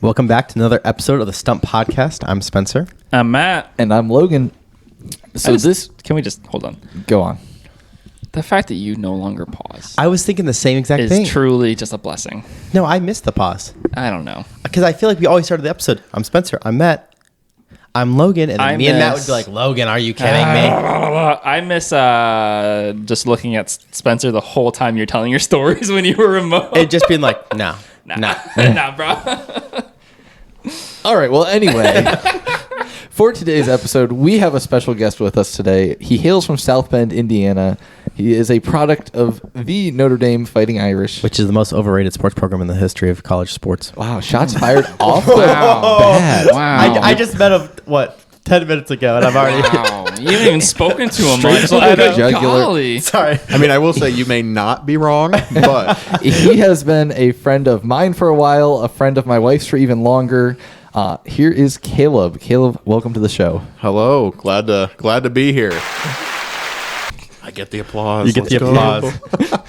Welcome back to another episode of the Stumped podcast. I'm Spencer. I'm Matt. And I'm Logan. So Can we just hold on? Go on. The fact that you no longer pause I was thinking the same exact is thing. truly just a blessing. No, I missed the pause. I don't know. Because I feel like we always started the episode. I'm Spencer. I'm Matt. I'm Logan. And then me and Matt would be like, Logan, are you kidding me? I miss just looking at Spencer the whole time you're telling your stories when you were remote. It just being like, no. Nah, bro. All right. Well, anyway, for today's episode, we have a special guest with us today. He hails from South Bend, Indiana. He is a product of the Notre Dame Fighting Irish. Which is the most overrated sports program in the history of college sports. Wow, shots fired off the Wow. bat. Wow. I just met him, 10 minutes ago, and I've already... Wow. You haven't even spoken to him Straight much. to the Like, jugular. golly. Sorry. I mean, I will say you may not be wrong, but He has been a friend of mine for a while, a friend of my wife's for even longer. Here is KALEB. KALEB, welcome to the show. hello, glad to be here. I get the applause. You get the Let's go. applause.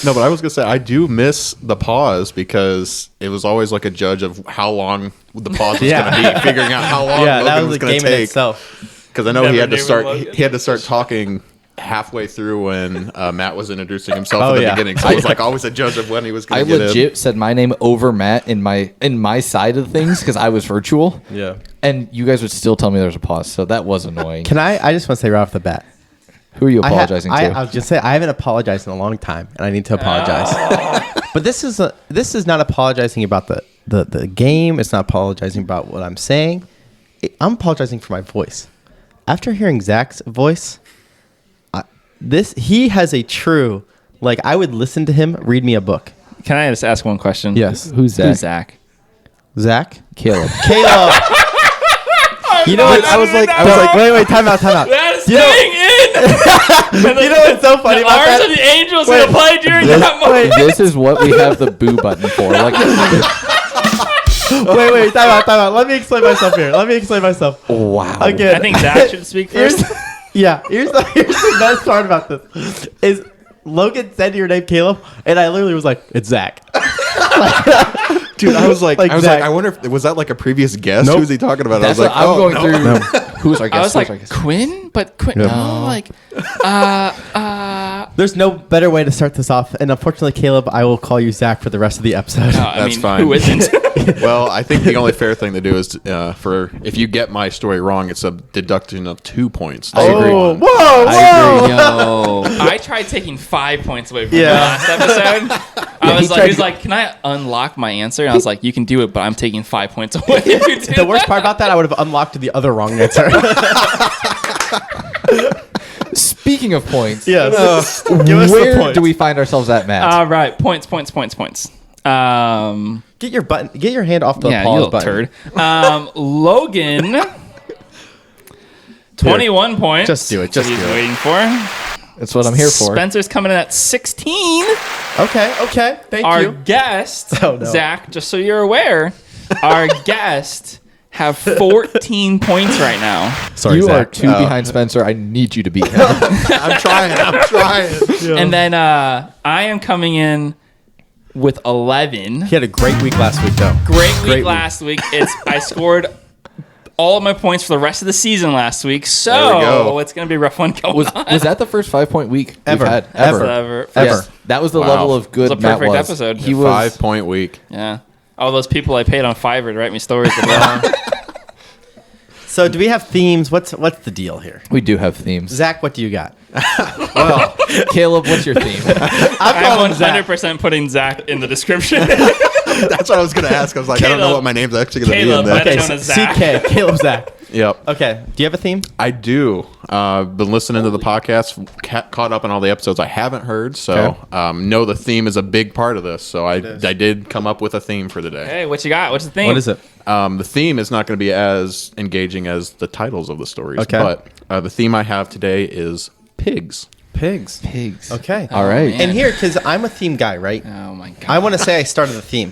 No, but I was gonna say I do miss the pause because it was always like a judge of how long the pause was Yeah. gonna be, figuring out how long Yeah, that Logan was a gonna game in take. itself. Because I know Never he had to knew start. Logan. He had to start talking halfway through when Matt was introducing himself Oh, at the yeah. beginning. So it was like always a judge of when he was I gonna get legit in. said my name over Matt in my side of things because I was virtual. Yeah. And you guys would still tell me there was a pause, so that was annoying. I just want to say right off the bat. Who are you apologizing to? I was just saying I haven't apologized in a long time, and I need to apologize. But this is not apologizing about the game. It's not apologizing about what I'm saying. I'm apologizing for my voice. After hearing Zach's voice, he has a true, like, I would listen to him read me a book. Can I just ask one question? Yes. Who's Zach? Who's Zach? Zach, KALEB. KALEB. You know what? I was like, wait, time out. That is You know- staying in. You know what's so funny The about arms that? of the angels Wait. gonna play during that moment. This is what we have the boo button for. Like, Wait, time out. Let me explain myself here. wow. Again. I think Zach should speak first. Here's the best part about this is Logan said your name KALEB, and I literally was like, it's Zach. Dude, I was like, Zach. I wonder if was that like a previous guest? Nope. Who's he talking about? That's I was what like, I'm going through. Who's our guest? I was Who's our like, guest? Quinn? But Quinn, Yeah. no, like, There's no better way to start this off, and unfortunately, KALEB, I will call you Zach for the rest of the episode. That's fine. Who isn't? Well, I think the only fair thing to do is for if you get my story wrong, it's a deduction of 2 points. Oh, One. whoa! Yo, I tried taking 5 points away from Yeah. the last episode. He was like, "Can I unlock my answer?" And I was like, "You can do it, but I'm taking 5 points away." If you do The worst that." part about that, I would have unlocked the other wrong answer. Speaking of points, Yes. Give us the where points. do we find ourselves at, Matt? All right, points. Get your hand off the Yeah, you pause little button. turd. Logan, 21 points. Just do it, just He's do it. waiting for. That's what I'm here for. Spencer's coming in at 16. Okay. Thank Our you. guest, Oh, no. Zach, just so you're aware, our guest have 14 points right now. Sorry, you Zach. are two behind Spencer. I need you to beat him. I'm trying. And then I am coming in with 11. He had a great week last week, though. Great week last week. I scored all of my points for the rest of the season last week, There we so go. it's going to be a rough one going Was on. that the first 5-point week Ever. we've had? Ever. Yes, that was the Wow. level of good It was a Matt perfect was. episode. He was 5 point week. Yeah. All those people I paid on Fiverr to write me stories. So, do we have themes? What's the deal here? We do have themes. Zach, what do you got? Well, KALEB, what's your theme? I'm 100% putting Zach in the description. That's what I was going to ask. I was like, I don't know Caleb. what my name's actually going to be Caleb, in there. better Okay, known as Zach. CK, KALEB, Zach. Yep. Okay, do you have a theme? I do. Been listening to the podcast, caught up on all the episodes I haven't heard, so know the theme is a big part of this. So I did come up with a theme for today. Hey, what you got? What's the thing? What is it? The theme is not going to be as engaging as the titles of the stories, Okay. but the theme I have today is pigs. Pigs. Pigs. Okay. All right. man. And here, because I'm a theme guy, right? Oh, my God. I want to say I started the theme.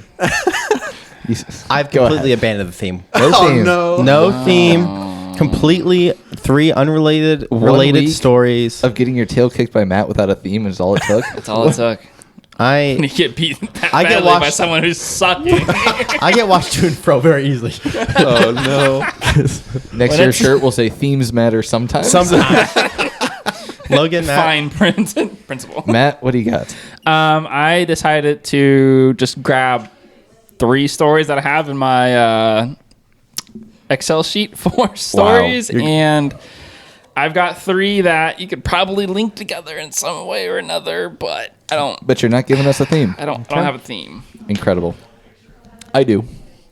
I've Go completely ahead. abandoned the theme. No theme. No theme. Completely 3 unrelated One related week stories. Of getting your tail kicked by Matt without a theme is all it took. That's all it took. And you get beaten that I get badly by washed- someone who's sucking. I get washed to and fro very easily. Oh no. Next year's shirt will say themes matter sometimes. Sometimes. Logan, Matt. Fine print principle. Matt, what do you got? I decided to just grab 3 stories that I have in my Excel sheet for stories, and I've got 3 that you could probably link together in some way or another, but I don't. But you're not giving us a theme. I don't have a theme. Incredible. I do.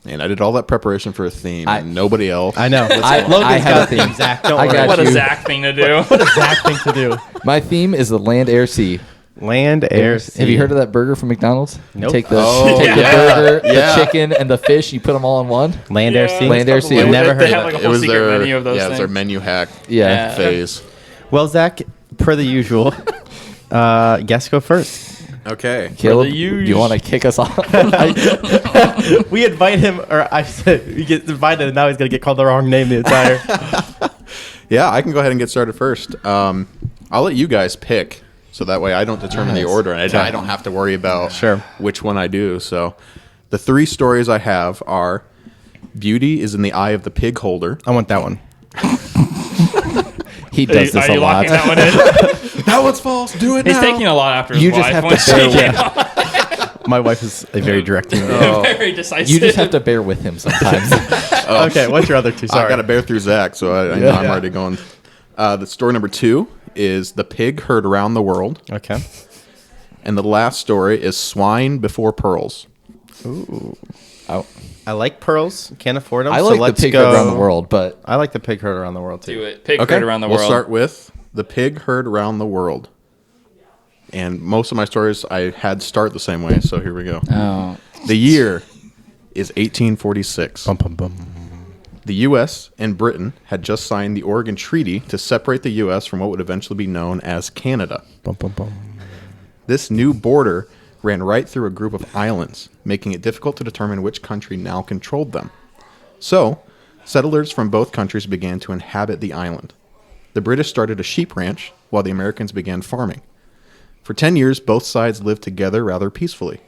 And I did all that preparation for a theme, and nobody else. I know. I Logan's have got a a theme. Zach, don't I worry. got What you. a Zach thing to do. What a Zach thing to do. My theme is the land, air, sea. Land, air, sea. Have you heard of that burger from McDonald's? Nope. Take the, Oh, take the yeah. burger, Yeah. the chicken, and the fish. You put them all in one. Land, air, sea? Land, air, sea. They Never heard have of like it. a whole secret menu of those it was things. their menu hack Yeah. phase. Well, Zach, per the usual, guess go first. Okay. Caleb, the do you usual. want to kick us off? We invite him, or I said we get invited, and now he's going to get called the wrong name the entire. Yeah, I can go ahead and get started first. I'll let you guys pick, so that way I don't determine the order, and I don't have to worry about which one I do. So the 3 stories I have are Beauty is in the Eye of the Pig Holder. I want that one. He does this Are a you lot. locking that one in? That one's false. Do it He's now. taking a lot after his You just wife. have when to she bear came with out. My wife is a very directing. Very decisive. You just have to bear with him sometimes. Okay, what's your other 2? Sorry. I got to bear through Zach, so I know I'm already going. The story number 2 is The Pig Heard Around the World. Okay. And the last story is Swine Before Pearls. Ooh. Oh. I like pearls. Can't afford them. I so like the let's pig go. around the world, but I like the pig heard around the world too. Do it. Pig heard around the we'll world. start with The Pig Heard Around the World. And most of my stories I had start the same way, so here we go. Oh. The year is 1846. Bum, bum, bum. The U.S. and Britain had just signed the Oregon Treaty to separate the U.S. from what would eventually be known as Canada. Bum, bum, bum. This new border ran right through a group of islands, making it difficult to determine which country now controlled them. So, settlers from both countries began to inhabit the island. The British started a sheep ranch, while the Americans began farming. For 10 years, both sides lived together rather peacefully.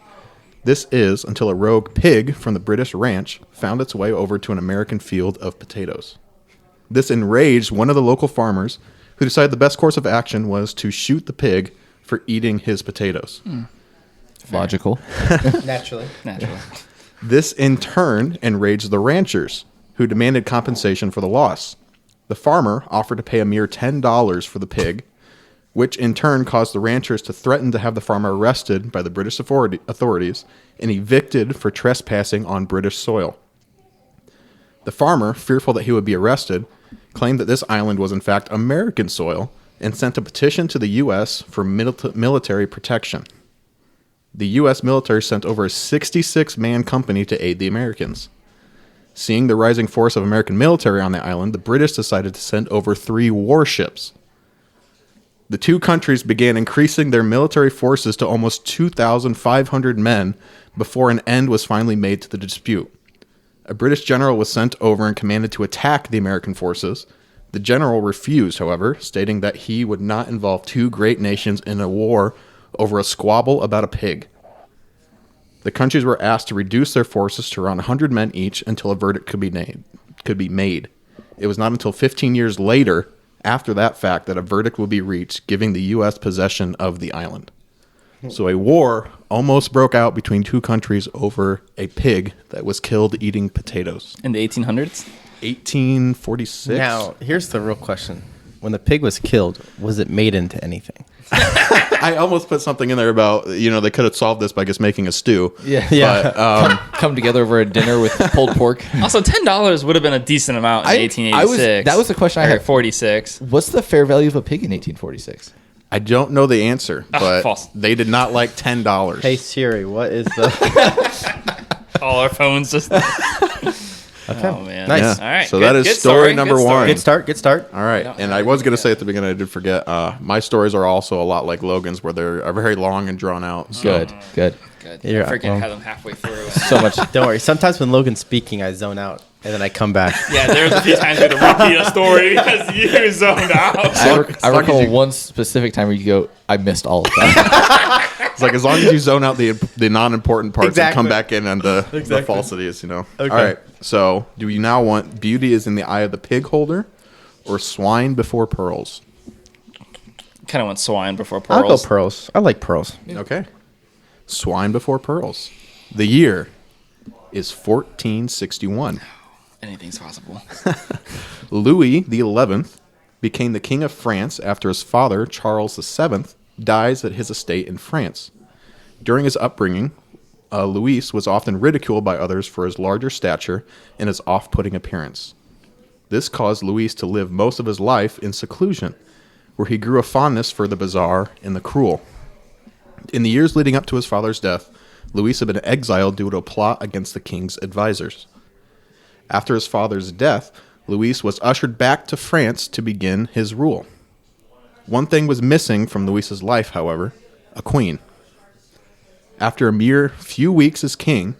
This is until a rogue pig from the British ranch found its way over to an American field of potatoes. This enraged one of the local farmers, who decided the best course of action was to shoot the pig for eating his potatoes. logical. Naturally. This, in turn, enraged the ranchers, who demanded compensation for the loss. The farmer offered to pay a mere $10 for the pig, which in turn caused the ranchers to threaten to have the farmer arrested by the British authorities and evicted for trespassing on British soil. The farmer, fearful that he would be arrested, claimed that this island was in fact American soil and sent a petition to the U.S. for military protection. The U.S. military sent over a 66-man company to aid the Americans. Seeing the rising force of American military on the island, the British decided to send over 3 warships. The 2 countries began increasing their military forces to almost 2,500 men before an end was finally made to the dispute. A British general was sent over and commanded to attack the American forces. The general refused, however, stating that he would not involve 2 great nations in a war over a squabble about a pig. The countries were asked to reduce their forces to around 100 men each until a verdict could be made. It was not until 15 years later, after that fact, that a verdict would be reached, giving the U.S. possession of the island. So a war almost broke out between 2 countries over a pig that was killed eating potatoes. In the 1800s? 1846. Now, here's the real question. When the pig was killed, was it made into anything? I almost put something in there about, they could have solved this by just making a stew. Yeah. But, Come together over a dinner with pulled pork. Also, $10 would have been a decent amount in 1886. That was the question I had. 46. What's the fair value of a pig in 1846? I don't know the answer, but false. they did not like $10. Hey Siri, what is the... All our phones just. Okay. Oh, man. Nice. All right. So that is story number 1. Good start. All right. And I was going to say at the beginning, I did forget, my stories are also a lot like Logan's, where they're very long and drawn out. So. Good. Good. Yeah, I freaking well. had them halfway through. So much. Don't worry. Sometimes when Logan's speaking, I zone out And then I come back. Yeah, there's a few times we had to repeat a story because you zoned out. I recall one specific time where you go, I missed all of that. It's like as long as you zone out the non-important parts and Exactly. come back in on the falsities, you know. Okay. All right. So, do you now want beauty is in the eye of the pig holder, or swine before pearls? Kind of went swine before pearls. I'll go pearls. I like pearls. Okay. Swine before pearls. The year is 1461. Anything's possible. Louis XI became the king of France after his father, Charles VII, dies at his estate in France. During his upbringing, Louis was often ridiculed by others for his larger stature and his off-putting appearance. This caused Louis to live most of his life in seclusion, where he grew a fondness for the bizarre and the cruel. In the years leading up to his father's death, Louis had been exiled due to a plot against the king's advisors. After his father's death, Louis was ushered back to France to begin his rule. One thing was missing from Louis's life, however, a queen. After a mere few weeks as king,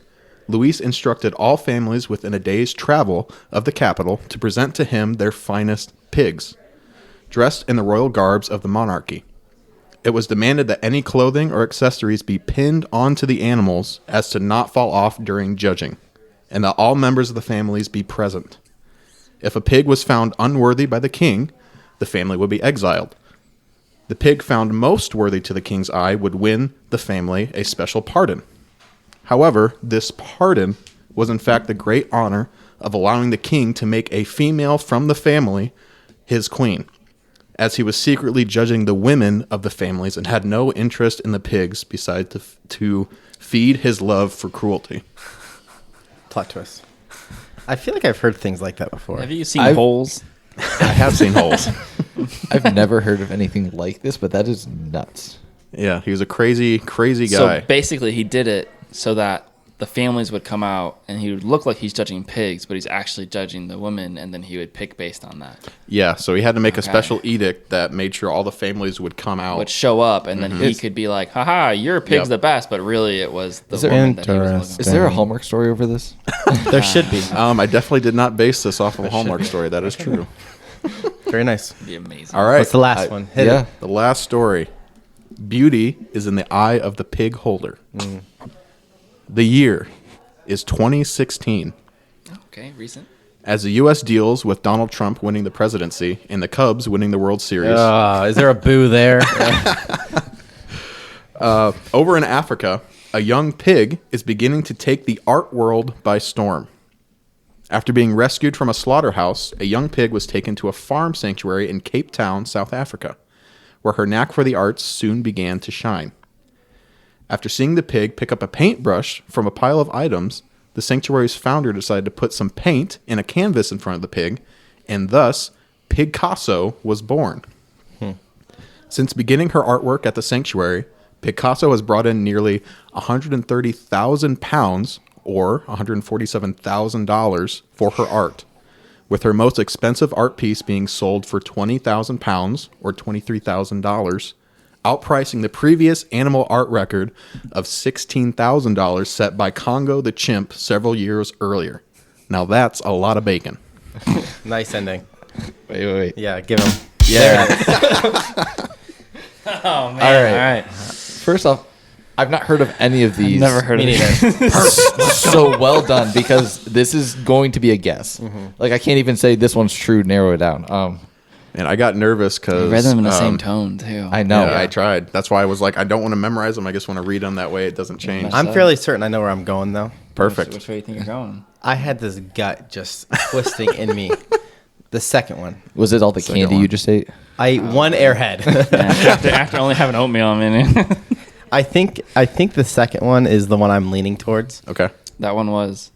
Louis instructed all families within a day's travel of the capital to present to him their finest pigs, dressed in the royal garbs of the monarchy. It was demanded that any clothing or accessories be pinned onto the animals as to not fall off during judging, and that all members of the families be present. If a pig was found unworthy by the king, the family would be exiled. The pig found most worthy to the king's eye would win the family a special pardon. However, this pardon was in fact the great honor of allowing the king to make a female from the family his queen, as he was secretly judging the women of the families and had no interest in the pigs besides to feed his love for cruelty. Plot twist. I feel like I've heard things like that before. Have you seen Holes? I have seen Holes. I've never heard of anything like this, but that is nuts. Yeah, he was a crazy, crazy guy. So basically, he did it so that the families would come out and he would look like he's judging pigs, but he's actually judging the women, and then he would pick based on that. Yeah, so he had to make a special edict that made sure all the families would come out. Would show up, and then he could be like, haha, your pig's the best, but really it was the woman that he was looking for. Is there a Hallmark story over this? There should be. I definitely did not base this off of a Hallmark story. That is true. Very nice. It'd be amazing. All right. What's the last one? Hit it. The last story. Beauty is in the eye of the pig holder. The year is 2016. Okay, recent. As the U.S. deals with Donald Trump winning the presidency and the Cubs winning the World Series. Is there a boo there? Over in Africa, a young pig is beginning to take the art world by storm. After being rescued from a slaughterhouse, a young pig was taken to a farm sanctuary in Cape Town, South Africa, where her knack for the arts soon began to shine. After seeing the pig pick up a paintbrush from a pile of items, the sanctuary's founder decided to put some paint in a canvas in front of the pig, and thus, Picasso was born. Since beginning her artwork at the sanctuary, Picasso has brought in nearly 130,000 pounds, or $147,000, for her art, with her most expensive art piece being sold for 20,000 pounds, or $23,000, outpricing the previous animal art record of $16,000 set by Congo the chimp several years earlier. Now that's a lot of bacon. Nice ending. Wait. Yeah, give him. Yeah. Oh, man. All right. All right. First off, I've not heard of any of these. Never heard of it. So well done, because this is going to be a guess. Like, I can't even say this one's true, narrow it down. And I got nervous because... You read them in the same tone, too. I know. Yeah, I tried. That's why I was like, I don't want to memorize them. I just want to read them. That way it doesn't change. I'm fairly certain I know where I'm going, though. Perfect. Which way do you think you're going? I had this gut just twisting in me. The second one. Was it all the Second candy one. you just ate? I ate one airhead. After only having oatmeal, I mean, I think the second one is the one I'm leaning towards. Okay. that one was.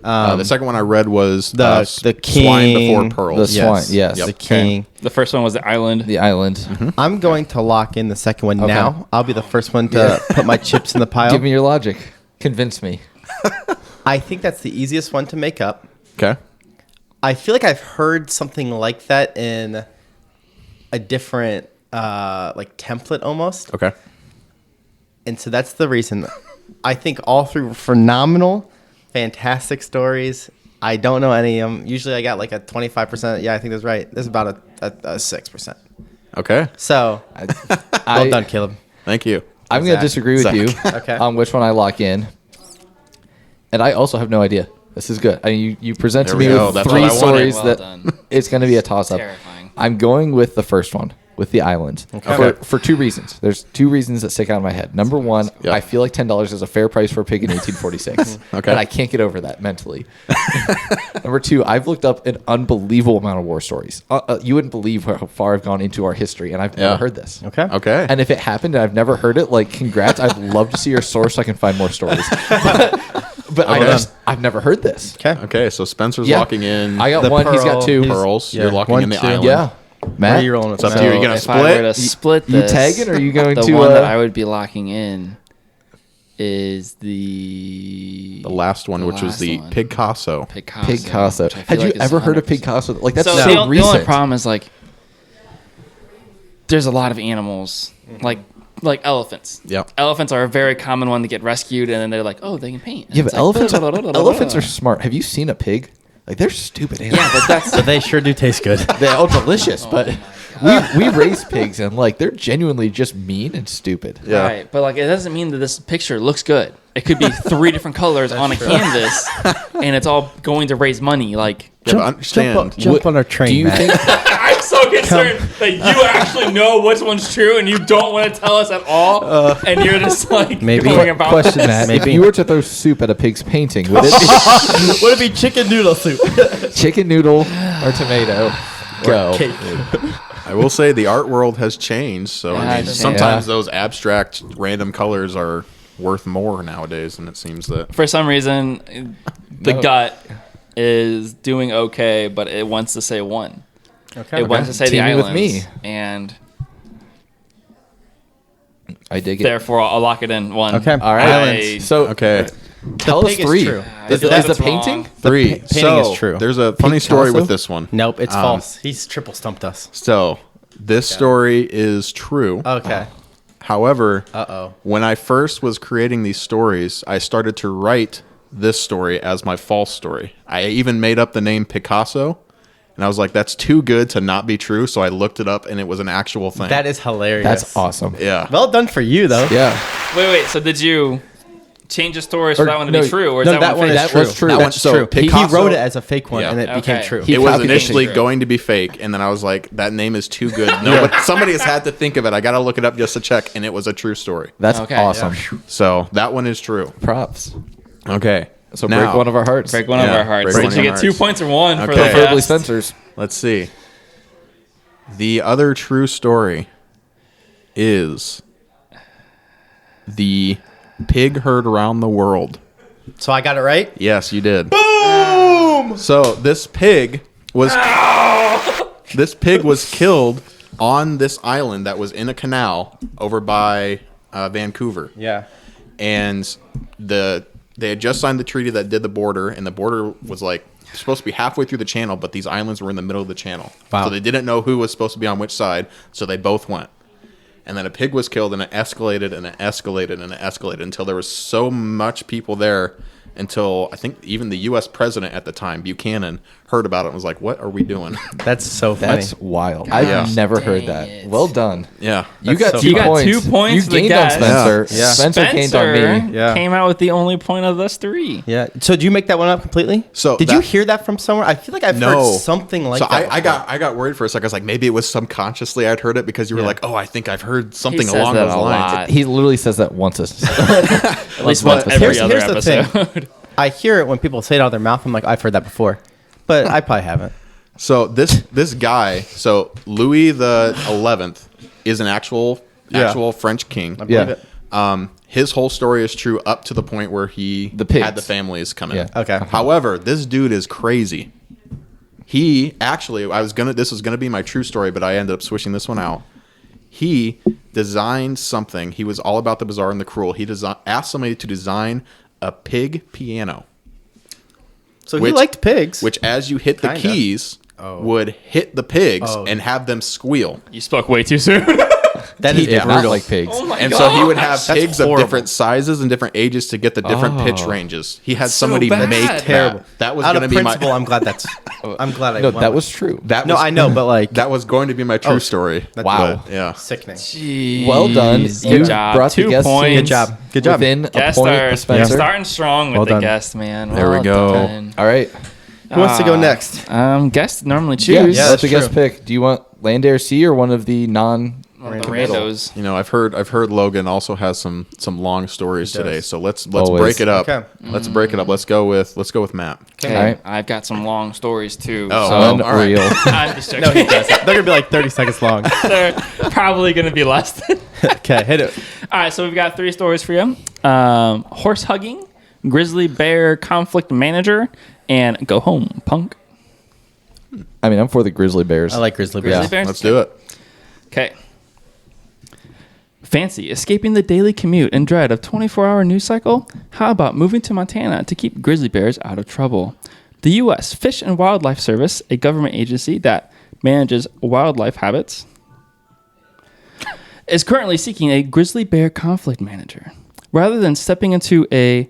The second one I read was the Swine king, Before Pearls. The swine, yes. The king. The first one was the island. The island. I'm going to lock in the second one Okay. now. I'll be the first one to put my chips in the pile. Give me your logic. Convince me. I think that's the easiest one to make up. Okay. I feel like I've heard something like that in a different like template almost. Okay. And so that's the reason. I think all three were phenomenal, fantastic stories. I don't know any. Usually I got like a 25%. Yeah, I think that's right. This is about a 6%. Okay. So, well done, Caleb. Thank you. I'm going to disagree with you Okay. on which one I lock in. And I also have no idea. This is good. I mean, you presented There me we go. with That's three what I wanted. stories Well that done. it's going to be a toss-up. Terrifying. I'm going with the first one, with the island, for two reasons. There's two reasons that stick out in my head. Number one, Yep. I feel like $10 is a fair price for a pig in 1846. Okay. And I can't get over that mentally. Number two, I've looked up an unbelievable amount of war stories. You wouldn't believe how far I've gone into our history, and I've never heard this. Okay. Okay. And if it happened and I've never heard it, like, congrats. I'd love to see your source so I can find more stories. But I've never heard this. Okay. Okay. So Spencer's Yeah. locking in I got The one. He's got pearl, two. he's- pearls. yeah. You're locking 1, in the 2. island. Yeah. Where Matt, are you rolling? It's up to you. Are you going to If I were to split? split You this, tagging, or are you going the to, one that I would be locking in is the The last one, The which was last the one. Picasso. Picasso. which I feel Had you like is ever heard of 100%. Picasso? Like, that's so, So the recent. only problem is like there's a lot of animals like elephants. Yep. Elephants are a very common one to get rescued, and then they're like, oh, they can paint. And Yeah, it's but like, elephants are smart. Have you seen a pig? Like, they're stupid animals. Yeah, but that's But they sure do taste good. They're all delicious, but we raise pigs, and like, they're genuinely just mean and stupid. Yeah. right. But like, it doesn't mean that this picture looks good. It could be 3 different colors on a canvas, and it's all going to raise money. Like, Yeah, but understand. Jump on our train, Do you Matt. think? I'm so concerned that you actually know which one's true, and you don't want to tell us at all, and you're just like Maybe. going about Question this. that: Maybe. if you were to throw soup at a pig's painting, would it Would it be chicken noodle soup? be chicken noodle or tomato? Go. Cake. I will say the art world has changed. So I Yeah, mean, yeah. sometimes those abstract random colors are worth more nowadays, and it seems that. For some reason, the No. gut is doing okay, but it wants to say 1. Okay. It wants to say the Teaming with islands, me. and I dig it. therefore I'll lock it in 1. Okay. All right. Islands. So Okay. tell us pig is 3. true. Is, I feel like is the it's painting? wrong. 3. painting So is true. there's a funny story Picasso? with this one. Nope, it's false. He's triple stumped us. So this story is true. Okay. However, Uh-oh. when I first was creating these stories, I started to write this story as my false story. I even made up the name Picasso, and I was like, that's too good to not be true, so I looked it up, and it was an actual thing. That is hilarious. That's awesome. Yeah. Well done for you, though. Yeah. Wait. So did you change the stories for Or- that one to no, be true, or is No, that, that one fake? is That true. was true. That That one's one- so true. He Picasso- wrote it as a fake one, Yeah. and it became Okay. true. He It was copied initially it. going to be fake, and then I was like, that name is too good. No, but somebody has had to think of it. I got to look it up just to check, and it was a true story. That's Okay. awesome. So that one is true. Props. Okay. So Now, break one of our hearts. Break one of Yeah, our hearts. break Did one you of get our 2 hearts. points or 1 for Okay. the Preferably best? Spencer's. Let's see. The other true story is the pig heard around the world. So I got it right? Yes, you did. Boom! So this pig was killed on this island that was in a canal over by Vancouver. Yeah. And they had just signed the treaty that did the border, and the border was like supposed to be halfway through the channel, but these islands were in the middle of the channel. Wow. So they didn't know who was supposed to be on which side, so they both went. And then a pig was killed, and it escalated and it escalated and it escalated until there was so much people there until I think even the U.S. president at the time, Buchanan, heard about it and was like, what are we doing? That's so funny. That's wild. I've Yeah. never heard Dang that. it. Well done. Yeah. You That's got so 2 You got points. 2 points You for the gained on guess. Spencer. Yeah. Spencer gained on me. Yeah. came out with the only point of us 3. Yeah. So did you make that one up completely? So did that- you hear that from somewhere? I feel like I've No. heard something like so that. I got worried for a second. I was like, maybe it was subconsciously I'd heard it because you were Yeah. like, oh, I think I've heard something says along that those a lines. lot. He literally says that once. At least once But every here's- other here's the episode. I hear it when people say it out of their mouth. I'm like, I've heard that before, but I probably haven't. So this guy, so Louis the 11th is an actual French king. Believe it. His whole story is true up to the point where he The pigs. had the families come in. Yeah. Okay. However, this dude is crazy. He actually, this was gonna be my true story, but I ended up switching this one out. He designed something. He was all about the bizarre and the cruel. He asked somebody to design a pig piano, So he Which- liked pigs. which as you hit the Kinda. keys would hit the pigs Oh. and have them squeal. You spoke way too soon. That he is did not brutal. like pigs. Oh my And god. so he would have pigs of horrible. different sizes and different ages to get the different pitch ranges. He had So somebody bad. make Terrible. that was Out going to of be my principle, I'm glad that's. I'm glad I. No, went that with- was true. that No, was, I know, but like that was going to be my true story. Wow. But, yeah. sickening. Jeez. Well done. Good You job. brought the 2 guest team points. Good job. Good job. within a Guest point are of Spencer. starting strong with Well the done. guest, man. There we Well go. done. All right. Who wants to go next? Guests normally Yeah, choose. Yeah, let the that's guest pick. Do you want Land, Air, Sea or one of the non? The randos. You know, I've heard Logan also has some long stories today. So let's Always. break it up. Okay. Let's break it up. Let's go with Matt. All right. I've got some long stories too. Oh, so well, all right. Unreal. I'm just No, joking. he doesn't. They're gonna be like 30 seconds long. They're probably going to be less than. Okay, hit it. All right, so we've got 3 stories for you: horse hugging, grizzly bear conflict manager, and go home punk. I mean, I'm for the Grizzly Bears. I like grizzly Yeah. bears. Bears? Let's do it. Okay. Fancy escaping the daily commute and dread of 24-hour news cycle? How about moving to Montana to keep grizzly bears out of trouble? The U.S. Fish and Wildlife Service, a government agency that manages wildlife habits, is currently seeking a grizzly bear conflict manager. Rather than stepping into a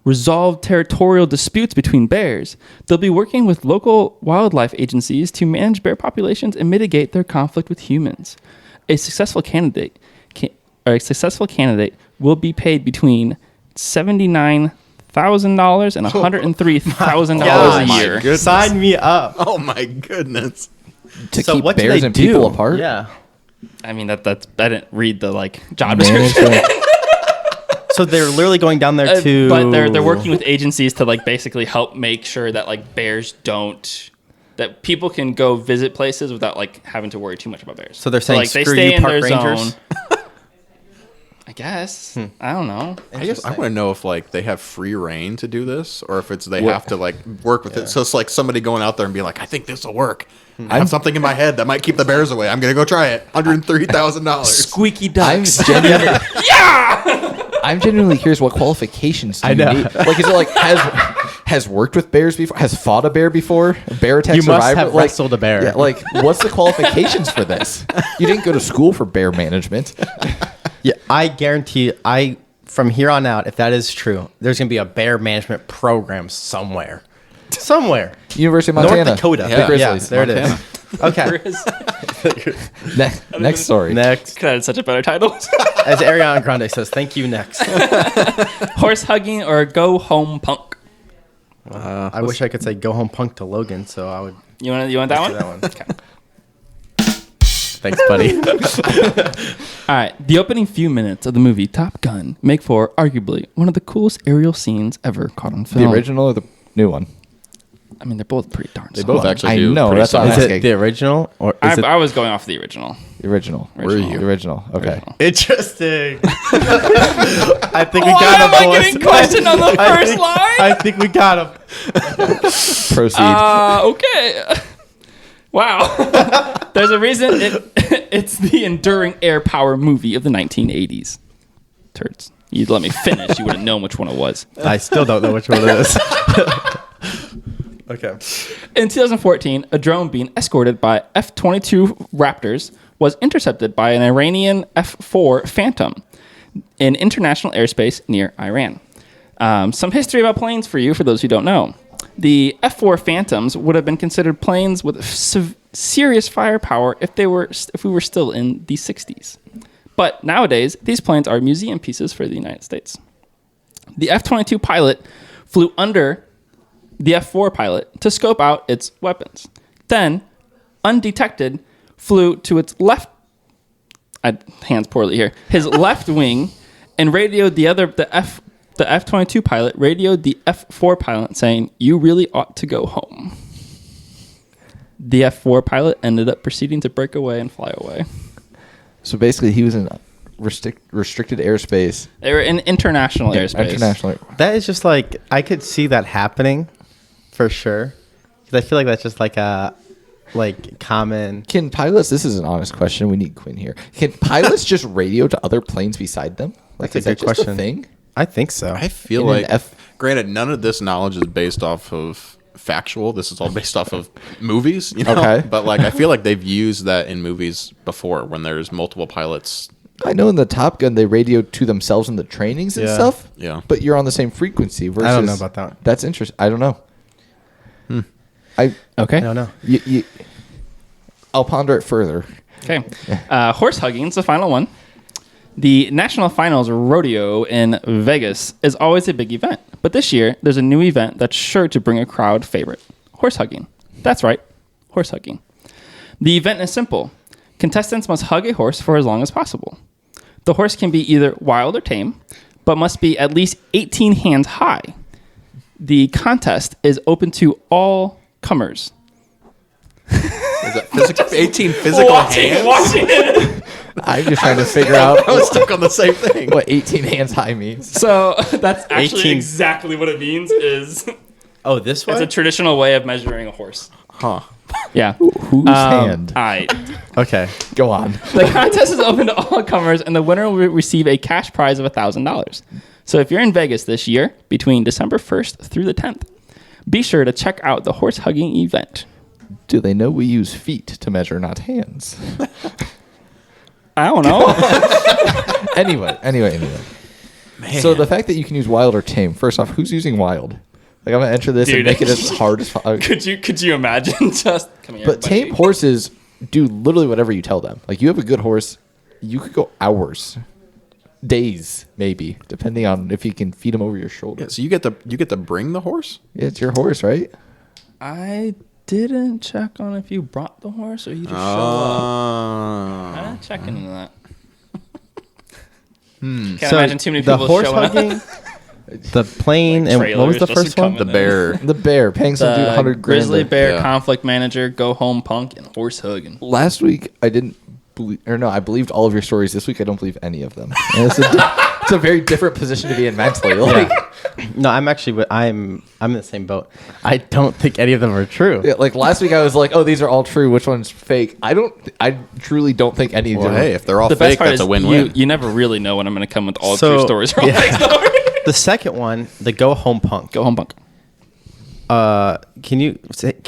resolve territorial disputes between bears, they'll be working with local wildlife agencies to manage bear populations and mitigate their conflict with humans. A successful candidate will be paid between $79,000 and $103,000 God. a year. Goodness. Sign me up. Oh my goodness. to So keep what do bears they and do? people apart. Yeah. I mean, that's I didn't read the job description. Management. So they're literally going down there to. But they're working with agencies to basically help make sure that bears don't, that people can go visit places without having to worry too much about bears. So they're saying, they "Screw stay you, in park their rangers." zone. I guess. I don't know. I want to know if they have free reign to do this, or if they What- have to work with it. So it's like somebody going out there and be like, I think this will work. I have something in my head that might keep the bears away. I'm gonna go try it. $103,000. Squeaky I'm ducks. genuinely, I'm genuinely curious what qualifications do I you know. need? Is it has worked with bears before? Has fought a bear before? A bear attack You must survivor? have wrestled a bear. Yeah, what's the qualifications for this? You didn't go to school for bear management. Yeah, I guarantee. From here on out, if that is true, there's gonna be a bear management program somewhere. University of Montana. North Dakota. The Yeah, Grizzlies. there it is. Okay. Next story. Next, Could have had such a better title. as Ariana Grande says, "Thank you." Next. Horse hugging or go home punk. I wish I could say "Go home, punk" to Logan, so I would. You want that one? do that one. Okay. Thanks, buddy. All right. The opening few minutes of the movie Top Gun make for arguably one of the coolest aerial scenes ever caught on film. The original or the new one? I mean, they're both pretty darn They solid. both actually I do. know, pretty that's what I'm solid. Is asking. it the original or is it I was going off the original. The original. Original. The original. Okay. Original. interesting? I think we Why got am him, I boys. getting questioned on the first line? I think we got him. Proceed. Okay. Wow. There's a reason it's the enduring air power movie of the 1980s. Turds. You'd let me finish, you would have known which one it was. I still don't know which one it is. Okay. In 2014, a drone being escorted by F-22 Raptors was intercepted by an Iranian F-4 Phantom in international airspace near Iran. Some history about planes for you, for those who don't know. The F-4 Phantoms would have been considered planes with serious firepower if we were still in the 60s. But nowadays, these planes are museum pieces for the United States. The F-22 pilot flew under the F-4 pilot to scope out its weapons. Then, undetected, flew to its left, hands poorly here, his left wing, and radioed the F-22 pilot radioed the F-4 pilot saying, "You really ought to go home." The F-4 pilot ended up proceeding to break away and fly away. So basically, he was in restricted airspace. They were in international airspace. International. That is just I could see that happening for sure. Because I feel like that's just a common. Can pilots? This is an honest question. We need Quinn here. Can pilots just radio to other planes beside them? That's a is that good just a question. thing? I think so. I feel In an like, granted, none of this knowledge is based off of factual. This is all based off of movies, you know? Okay. But like I feel like they've used that in movies before when there's multiple pilots. I know in the Top Gun they radio to themselves in the trainings and Yeah. stuff. Yeah. But you're on the same frequency. Versus, I don't know about that. That's interesting. I don't know. Okay. I don't know. I'll ponder it further. Okay. Horse hugging is the final one. The National Finals Rodeo in Vegas is always a big event, but this year there's a new event that's sure to bring a crowd favorite: horse hugging. That's right, horse hugging. The event is simple. Contestants must hug a horse for as long as possible. The horse can be either wild or tame, but must be at least 18 hands high. The contest is open to all comers. Is that 18 physical hands? Watching it. I'm just trying to figure out I was stuck on the same thing. what 18 hands high means. So that's actually 18. exactly what it means. Is Oh, this it's one? a traditional way of measuring a horse. Huh. Yeah. Whose hand? Okay. Go on. The contest is open to all comers, and the winner will receive a cash prize of $1,000. So if you're in Vegas this year, between December 1st through the 10th, be sure to check out the horse hugging event. Do they know we use feet to measure, not hands? I don't know. Anyway. Man. So the fact that you can use wild or tame, first off, who's using wild? Like I'm gonna enter this and Dude. make it as hard as possible. Could you imagine just come here? But buddy. tame horses do literally whatever you tell them. Like you have a good horse, you could go hours, days, maybe, depending on if you can feed him over your shoulder. Yeah, so you get to bring the horse? Yeah, it's your horse, right? I didn't check on if you brought the horse or you just show up. I'm not checking into that. Can't imagine too many the people horse showing hugging, up. the plane, and what was trailers the just first one? coming The bear. The bear paying some dude The 100 grand. grizzly bear Yeah. conflict manager, go home punk, and horse hugging. Last week I didn't believe, or no, I believed all of your stories. This week I don't believe any of them. And it's a very different position to be in mentally. Like, No, I'm actually. I'm in the same boat. I don't think any of them are true. yeah, like last week I was like, oh, these are all true. Which one's fake? I truly don't think any of Well, them. hey, if they're all The best fake, part that's is a win-win. you never really know when I'm going to come with all So, true stories or all yeah. fake stories. The second one, the go home punk. Go home punk. Can you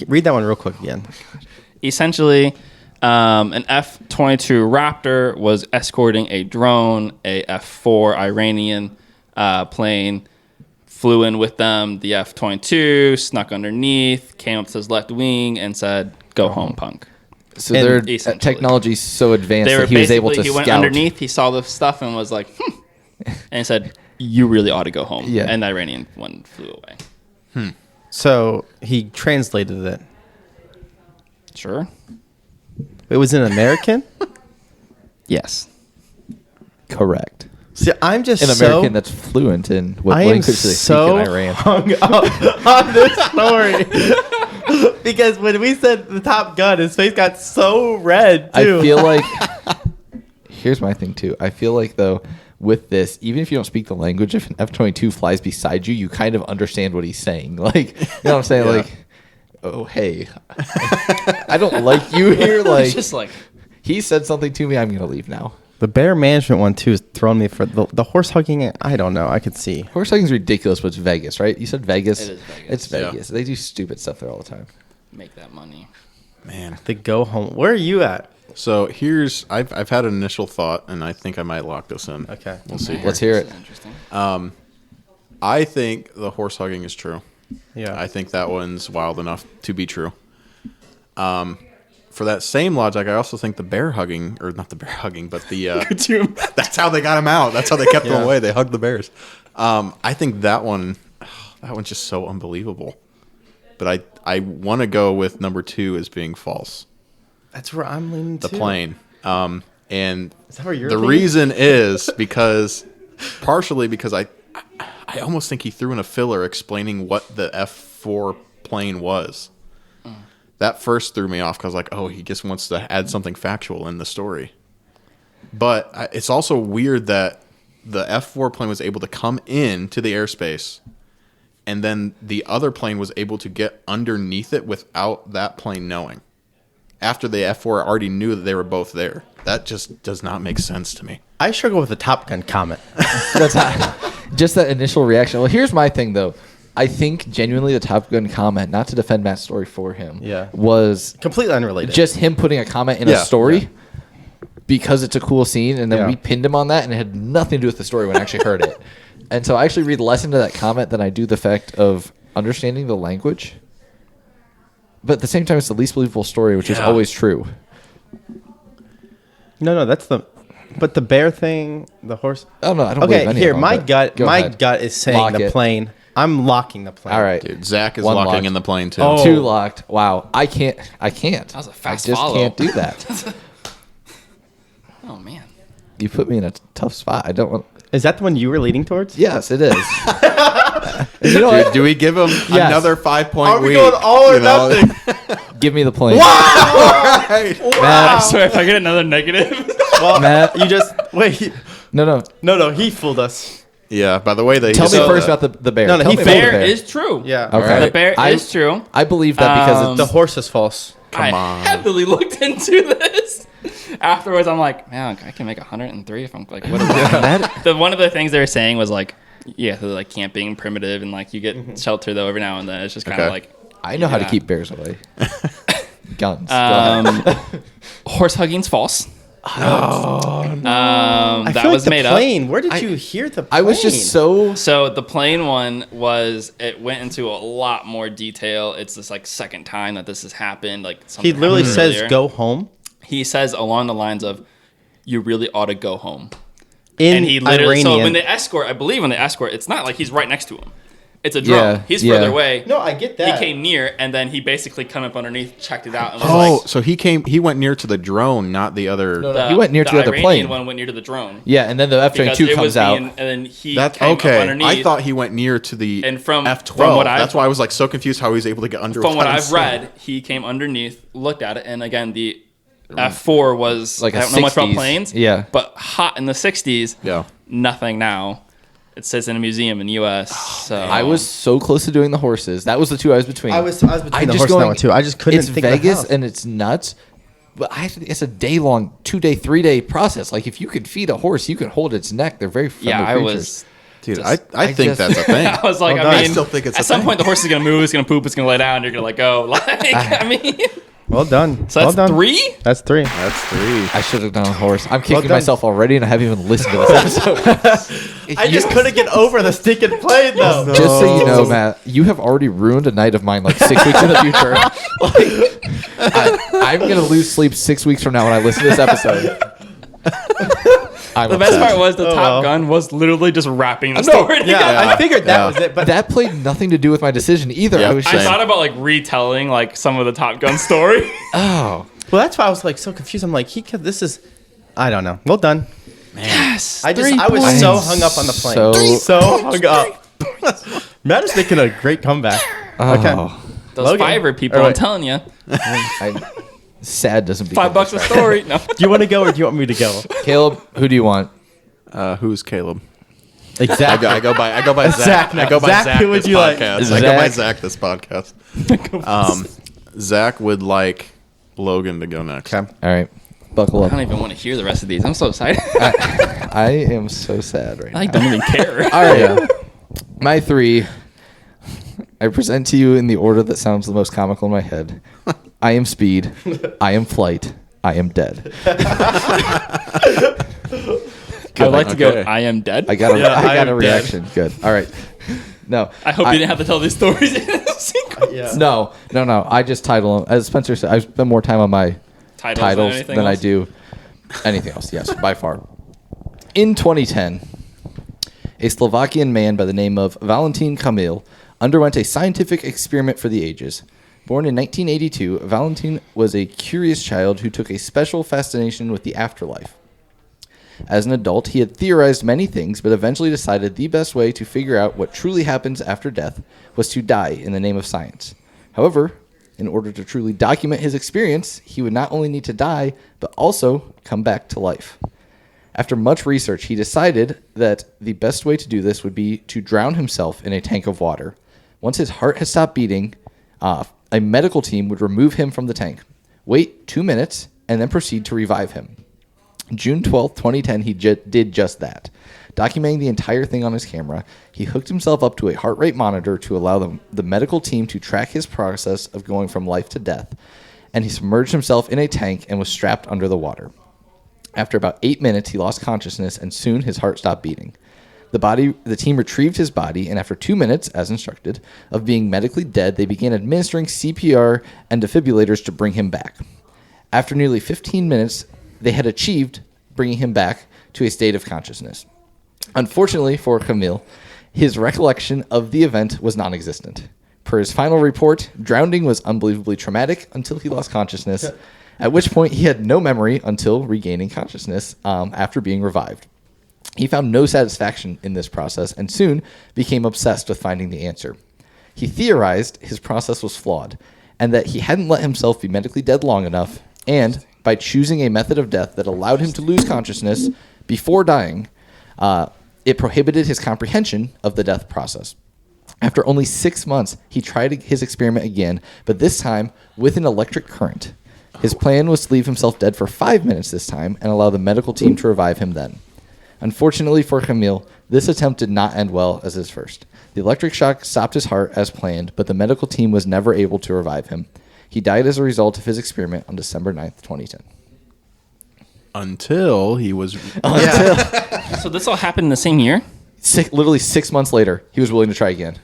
read that one real quick again? Essentially, an F-22 Raptor was escorting a drone, a F-4 Iranian plane, flew in with them. The F-22 snuck underneath, came up to his left wing, and said, "Go home, punk." So And their essentially. technology's so advanced They were that he was able to he went scout. underneath, he saw the stuff, and was like, and he said, "You really ought to go home." Yeah. And the Iranian one flew away. So he translated it. Sure. It was in American. Yes. Correct. See, I'm just An so. American that's fluent in what I am language they speak so in Iran. hung up on this story because when we said the Top Gun, his face got so red too. I feel like here's my thing too. I feel like though with this, even if you don't speak the language, if an F-22 flies beside you, you kind of understand what he's saying. Like, you know what I'm saying? Yeah. Like, oh hey, I don't like you here. Like, Just like, he said something to me. I'm gonna leave now. The bear management one too is throwing me for the horse hugging. I don't know. I could see. Horse hugging's ridiculous, but it's Vegas, right? You said Vegas. It is Vegas. It's Yeah. Vegas. They do stupid stuff there all the time. make that money. Man. The go home. Where are you at? So here's I've had an initial thought, and I think I might lock this in. Okay. We'll see. Here. Let's hear it. This is interesting. I think the horse hugging is true. Yeah. I think that one's wild enough to be true. For that same logic, I also think the bear hugging, or not the bear hugging, but the that's how they got him out. That's how they kept Yeah. him away. They hugged the bears. I think that one's just so unbelievable. But I want to go with number 2 as being false. That's where I'm leaning The too. plane. And Is that where you're the leaning? reason is partially because I almost think he threw in a filler explaining what the F4 plane was. That first threw me off because like, oh, he just wants to add something factual in the story. But it's also weird that the F4 plane was able to come into the airspace, and then the other plane was able to get underneath it without that plane knowing. After the F4 already knew that they were both there. That just does not make sense to me. I struggle with the Top Gun comment. That's just that initial reaction. Well, here's my thing though. I think genuinely the Top Gun comment, not to defend Matt's story for him, was completely unrelated. just him putting a comment in a story because it's a cool scene, and then we pinned him on that, and it had nothing to do with the story when I actually heard it. And so I actually read less into that comment than I do the fact of understanding the language. But at the same time, it's the least believable story, which is always true. No, that's the... But the bear thing, the horse... Oh, no, I don't believe any here, of them, my ahead. gut is saying Lock the it. plane. I'm locking the plane. All right. Dude, Zach is One locking locked. in the plane too. Oh. 2 locked. Wow. I can't. That was a fast I just follow. can't do that. Oh man. You put me in a tough spot. I don't want... Is that the one you were leading towards? Yes, it is. You know what? Do we give him another 5-point Are we week? going all or nothing? Give me the plane. Right. I swear, if I get another negative. Well, Matt. you just... Wait. No. No, he fooled us. Yeah, by the way, they Tell me just- first about the bear. No, Tell he me failed. about the Bear is true. Yeah. Okay. The bear is true. I believe that because The it's... horse is false. I on. heavily looked into this. Afterwards, I'm like, man, I can make 103 if I'm like, what is that? One of the things they were saying was like, they're like camping primitive and like you get shelter though every now and then. It's just kind of like, I know how to Yeah. keep bears away. Guns. Go ahead. horse hugging's false. I That feel was like made the up. plane. Where did you hear the plane? I was just so... So the plane one was, it went into a lot more detail. It's this like second time that this has happened. Like He something literally happened says, earlier. "Go home." He says along the lines of, "You really ought to go home." In And he literally, Iranian. so when they escort, I believe when they escort, it's not like he's right next to him. It's a drone. Yeah, He's yeah. further away. No, I get that. He came near, and then he basically come up underneath, checked it out, and was Oh, like, so he went near to the drone, not the other. He went near to the other Iranian plane. one went near to the drone. Yeah, and then the Because F-22 it comes was out. being, and then he That's came up okay. underneath. I thought he went near to the And from F-12. what I've- That's why I was like so confused how he was able to get under. From what without I've him. read, he came underneath, looked at it, and again, the F4 was, Like a I don't know much about 60s. planes, Yeah. but hot in the 60s, Yeah. nothing now. It says in a museum in the U.S. So I was so close to doing the horses. That was the 2 I was between. I was between the just horse and that one too. I just couldn't It's think of the Vegas house. and it's nuts. But I think it's a day-long, 2-day, 3-day process. Like if you could feed a horse, you could hold its neck. They're very friendly yeah, I creatures. was. Dude, Just- I think that's a thing. I was like, Well I done. mean, I still think it's at a some thing. point the horse is gonna move, it's gonna poop, it's gonna lay down, and you're gonna let go. Like, I mean, Well done. so well that's done. 3. That's 3. That's 3. I should have done a horse. I'm kicking done. myself already, and I haven't even listened to this episode. I just couldn't get over the stinking plane though. Just so you know, Matt, you have already ruined a night of mine like 6 weeks in the future. I'm going to lose sleep 6 weeks from now when I listen to this episode. The best part was the Top Gun was literally just wrapping the story. Yeah, together. I figured that Yeah. was it, but that played nothing to do with my decision either. Yeah, I was I just, thought about like retelling like some of the Top Gun story. oh, well, that's why I was like so confused. I'm like, this is, I don't know. Well done. Yes. I was points. so hung up on the plane. So- hung up. Matt is making a great comeback. Okay. oh. Those Logan. Fiverr people, All I'm right. telling you, Sad doesn't become $5 a story. No. Do you want to go or do you want me to go? Caleb, who do you want? Who's Caleb? Exactly. I go by Zach. Zach now. I go by Zach, Zach. who would this you like? podcast. I go by Zach. Zach this podcast. Zach would like Logan to go next. Okay. All right, buckle I up. don't even want to hear the rest of these. I'm so excited. I am so sad right now. I don't even care. All right, my 3. I present to you in the order that sounds the most comical in my head. I am speed. I am flight. I am dead. I'd like to go. Okay. I am dead. I got a, Yeah, I I got a am reaction. Good. All right. No. I hope you didn't have to tell these stories in sequence. Yeah. No. I just title them. As Spencer said, I spend more time on my titles anything than I else? do anything else. Yes, by far. In 2010, a Slovakian man by the name of Valentin Kamil underwent a scientific experiment for the ages. Born in 1982, Valentin was a curious child who took a special fascination with the afterlife. As an adult, he had theorized many things, but eventually decided the best way to figure out what truly happens after death was to die in the name of science. However, in order to truly document his experience, he would not only need to die, but also come back to life. After much research, he decided that the best way to do this would be to drown himself in a tank of water. Once his heart had stopped beating, a medical team would remove him from the tank, wait 2 minutes, and then proceed to revive him. June 12th, 2010, he did just that. Documenting the entire thing on his camera, he hooked himself up to a heart rate monitor to allow the medical team to track his process of going from life to death, and he submerged himself in a tank and was strapped under the water. After about 8 minutes, he lost consciousness, and soon his heart stopped beating. The team retrieved his body, and after 2 minutes, as instructed, of being medically dead, they began administering CPR and defibrillators to bring him back. After nearly 15 minutes, they had achieved bringing him back to a state of consciousness. Unfortunately for Camille, his recollection of the event was non-existent. Per his final report, drowning was unbelievably traumatic until he lost consciousness, at which point he had no memory until regaining consciousness after being revived. He found no satisfaction in this process and soon became obsessed with finding the answer. He theorized his process was flawed and that he hadn't let himself be medically dead long enough, and by choosing a method of death that allowed him to lose consciousness before dying, it prohibited his comprehension of the death process. After only 6 months, he tried his experiment again, but this time with an electric current. His plan was to leave himself dead for 5 minutes this time and allow the medical team to revive him then. Unfortunately for Camille, this attempt did not end well as his first. The electric shock stopped his heart as planned, but the medical team was never able to revive him. He died as a result of his experiment on December 9th, 2010. Until he was... So this all happened in the same year? Literally 6 months later, he was willing to try again.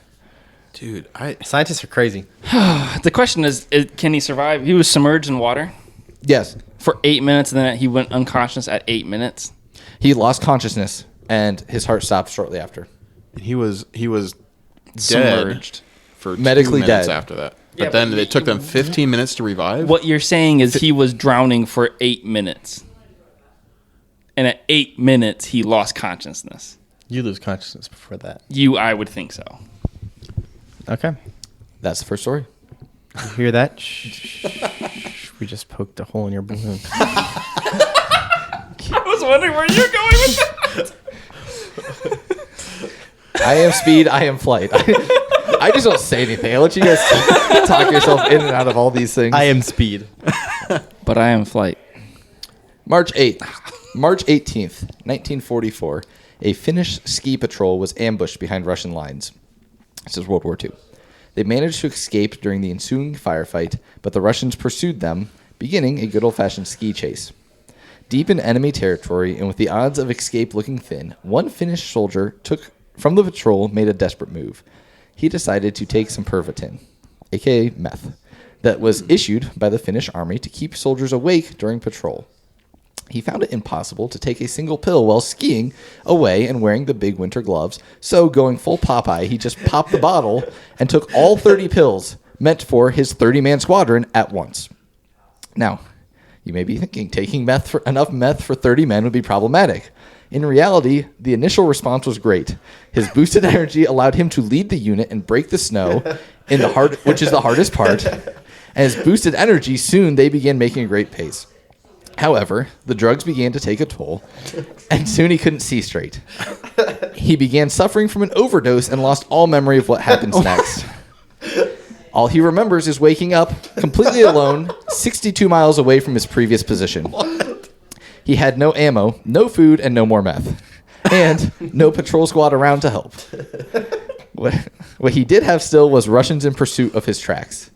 Dude, Scientists are crazy. The question is, can he survive? He was submerged in water Yes. for 8 minutes, and then he went unconscious at 8 minutes. He lost consciousness, and his heart stopped shortly after. he was dead Submerged. for Medically 2 minutes dead. after that. Yeah, But then but it took them 15 minutes to revive. What you're saying is he was drowning for 8 minutes. And at 8 minutes, he lost consciousness. You lose consciousness before that. I would think so. Okay. That's the first story. You hear that? Shh. We just poked a hole in your balloon. I was wondering where you're going with that. I am speed, I am flight. I just don't say anything. I let you guys talk yourself in and out of all these things. I am speed. But I am flight. March 18th, 1944, a Finnish ski patrol was ambushed behind Russian lines. This is World War II. They managed to escape during the ensuing firefight, but the Russians pursued them, beginning a good old-fashioned ski chase. Deep in enemy territory and with the odds of escape looking thin, one Finnish soldier from the patrol made a desperate move. He decided to take some Pervitin, aka meth, that was issued by the Finnish army to keep soldiers awake during patrol. He found it impossible to take a single pill while skiing away and wearing the big winter gloves, so going full Popeye, he just popped the bottle and took all 30 pills meant for his 30-man squadron at once. Now, you may be thinking taking enough meth for 30 men would be problematic. In reality, the initial response was great. His boosted energy allowed him to lead the unit and break the snow, which is the hardest part. And his boosted energy, soon they began making a great pace. However, the drugs began to take a toll, and soon he couldn't see straight. He began suffering from an overdose and lost all memory of what happens next. All he remembers is waking up completely alone, 62 miles away from his previous position. What? He had no ammo, no food, and no more meth. And no patrol squad around to help. What he did have still was Russians in pursuit of his tracks.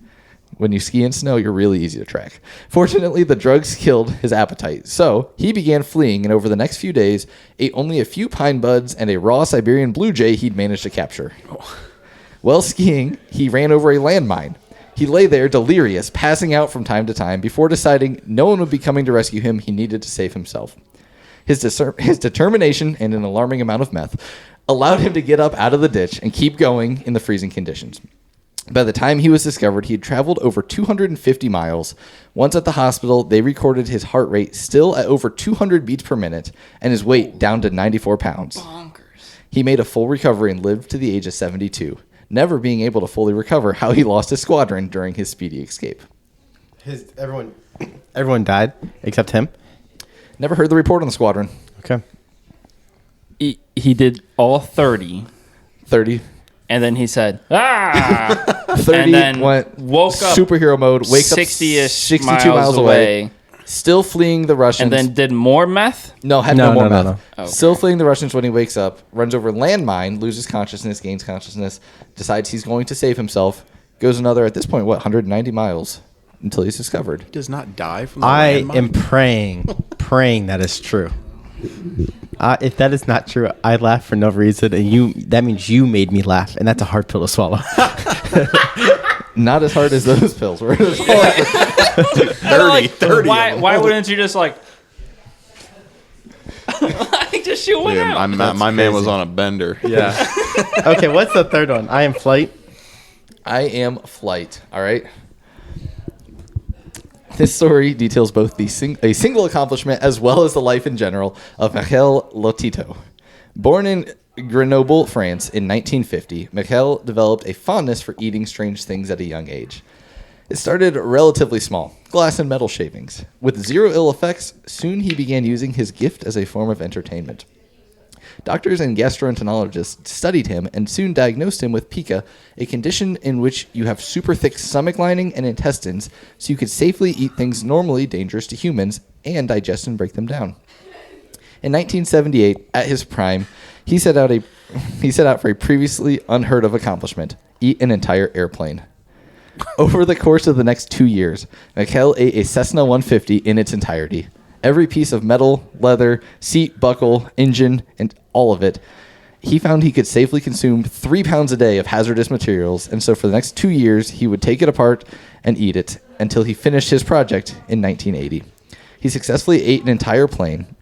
When you ski in snow, you're really easy to track. Fortunately, the drugs killed his appetite, so he began fleeing, and over the next few days, ate only a few pine buds and a raw Siberian blue jay he'd managed to capture. While skiing, he ran over a landmine. He lay there delirious, passing out from time to time, before deciding no one would be coming to rescue him. He needed to save himself. His determination and an alarming amount of meth allowed him to get up out of the ditch and keep going in the freezing conditions. By the time he was discovered, he had traveled over 250 miles. Once at the hospital, they recorded his heart rate still at over 200 beats per minute and his weight down to 94 pounds. Bonkers. He made a full recovery and lived to the age of 72, never being able to fully recover how he lost his squadron during his speedy escape. Everyone died except him. Never heard the report on the squadron. Okay. He did all 30. 30. And then he said, 30 and then went woke up superhero mode, wakes up 60-ish 62 miles miles away. Still fleeing the Russians. And then did more meth? No, had no more meth. no. Okay. Still fleeing the Russians when he wakes up, runs over a landmine, loses consciousness, gains consciousness, decides he's going to save himself, goes another, at this point, 190 miles until he's discovered. He does not die from the I landmine? am praying that is true. If that is not true, I laugh for no reason, and that means you made me laugh, and that's a hard pill to swallow. Not as hard as those pills were. 30 Why wouldn't you just like just shoot one Dude, out? my man was on a bender. Yeah. Okay, what's the third one? I am flight. I am flight. All right. This story details both a single accomplishment as well as the life in general of Michael Lotito. Born in Grenoble, France in 1950, Michael developed a fondness for eating strange things at a young age. It started relatively small, glass and metal shavings. With zero ill effects, soon he began using his gift as a form of entertainment. Doctors and gastroenterologists studied him and soon diagnosed him with pica, a condition in which you have super thick stomach lining and intestines, so you could safely eat things normally dangerous to humans and digest and break them down. In 1978, at his prime, he set out for a previously unheard of accomplishment: eat an entire airplane. Over the course of the next 2 years, Michael ate a Cessna 150 in its entirety. Every piece of metal, leather, seat, buckle, engine, and all of it. He found he could safely consume 3 pounds a day of hazardous materials, and so for the next 2 years, he would take it apart and eat it until he finished his project in 1980. He successfully ate an entire plane.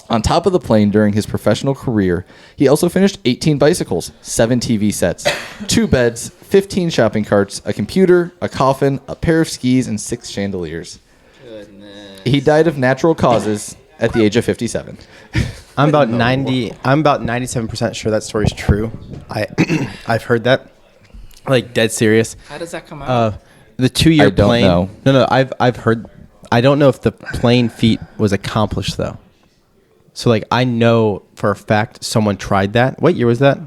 On top of the plane during his professional career, he also finished 18 bicycles, 7 TV sets, 2 beds, 15 shopping carts, a computer, a coffin, a pair of skis, and 6 chandeliers. Goodness. He died of natural causes at the age of 57. I'm about 97% sure that story's true. I've heard that. Like, dead serious. How does that come out? The 2-year I don't plane. know. No, I've heard. I don't know if the plane feat was accomplished though. So like I know for a fact someone tried that. What year was that?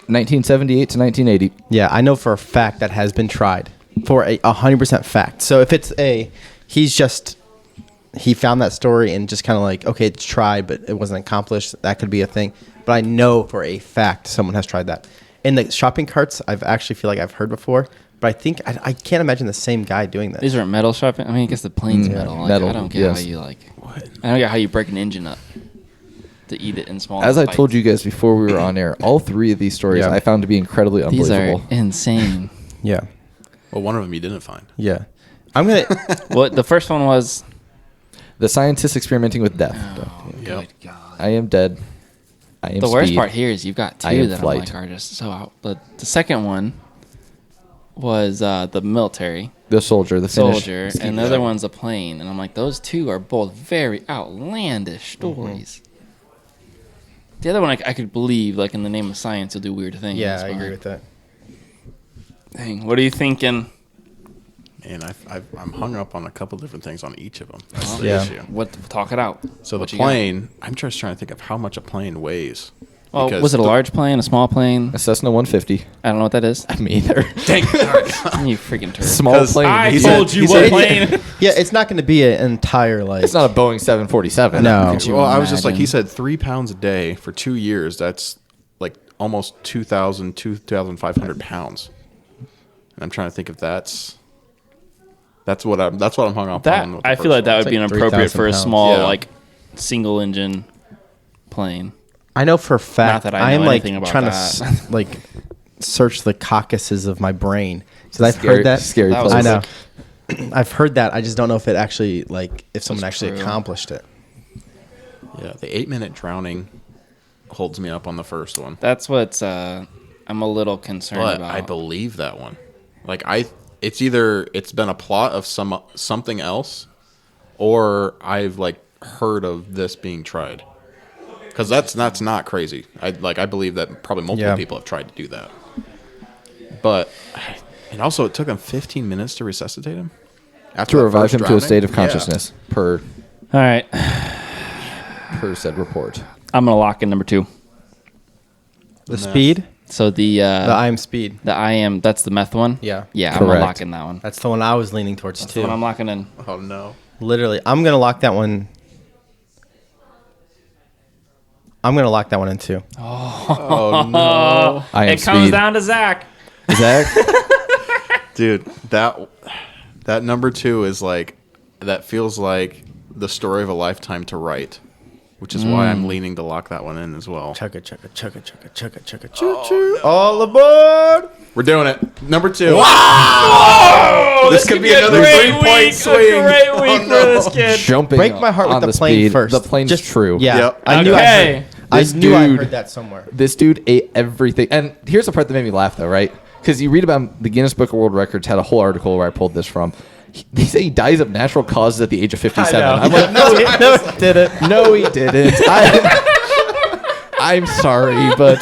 1978 to 1980. Yeah, I know for a fact that has been tried. For a 100% fact. So if it's he found that story and just kind of like, okay, it's tried, but it wasn't accomplished. That could be a thing. But I know for a fact someone has tried that. In the shopping carts, I've actually feel like I've heard before, but I think I can't imagine the same guy doing that. These aren't metal shopping. I mean, I guess the plane's metal. Like, metal, I don't get yes. how you like. What? I don't get how you break an engine up to eat it in small. As I bites. told you guys before we were on air, all 3 of these stories Yeah. I found to be incredibly these unbelievable. are insane. Yeah. Well, one of them you didn't find. Yeah. I'm going to What the first one was? The scientists experimenting with death. Oh, good God. I am dead. I am The worst speed. part here is you've got I 2 am that flight. I'm like are just so out. But the second one was the military The soldier, the Finnish soldier, ski and the other guy. one's a plane. And I'm like, those 2 are both very outlandish stories. The other one I could believe, like in the name of science, you'll do weird things. Yeah, I but- agree with that. Dang, what are you thinking? And I'm hung up on a couple different things on each of them. That's the Yeah. issue. Talk it out. So What the you got? plane, I'm just trying to think of how much a plane weighs. Well, Because was it a the- large plane, a small plane? A Cessna 150. I don't know what that is. Me either. Dang, you freaking turd. Small plane. I He told said- you he what said- plane. Yeah, it's not going to be an entire like. It's not a Boeing 747. No. Could you Well, I was just like, he imagine? said 3 pounds a day for 2 years. That's like almost 2,500 pounds. And I'm trying to think if that's what I'm hung up That on. with the I feel like first that one. would be like inappropriate 3,000 for a pounds. small Yeah. like single engine plane. I know for a fact. Not that I know I'm like anything about trying that. to like search the caucuses of my brain because I've Scary- heard that. scary That was I place. know. I've heard that. I just don't know if it actually like if someone That's actually true. accomplished it. Yeah, the 8-minute drowning holds me up on the first one. That's what I'm a little concerned But about. I believe that one. Like it's either it's been a plot of something else, or I've like heard of this being tried. Because that's not crazy. I believe that probably multiple Yeah. people have tried to do that. But and also it took him 15 minutes to resuscitate him. After To that revive first him to a drowning? state of Yeah. consciousness All right, per said report. I'm gonna lock in number 2. The speed, So the I am speed. I am that's the meth one. Yeah. Yeah, I'm Correct. gonna lock in that one. That's the one I was leaning towards That's too. the one I'm locking in. Oh no. Literally, I'm gonna lock that one. I'm gonna lock that one in too. Oh no! It comes down to Zach. Zach. Dude, that number 2 is like, that feels like the story of a lifetime to write, which is why I'm leaning to lock that one in as well. Chugga chugga chugga chugga chugga chugga choo choo. All aboard! We're doing it. Number 2. Oh, This could be another great 3-point swing. A great week for this kid. Jumping. Break my heart on with the plane speed. first. The plane's Just true. Yeah, Yep. I knew Okay. I This knew I dude- heard that somewhere. This dude ate everything. And here's the part that made me laugh, though, right? Because you read about the Guinness Book of World Records had a whole article where I pulled this from. They say he dies of natural causes at the age of 57. I'm like, no, he didn't. no, he didn't. I'm sorry, but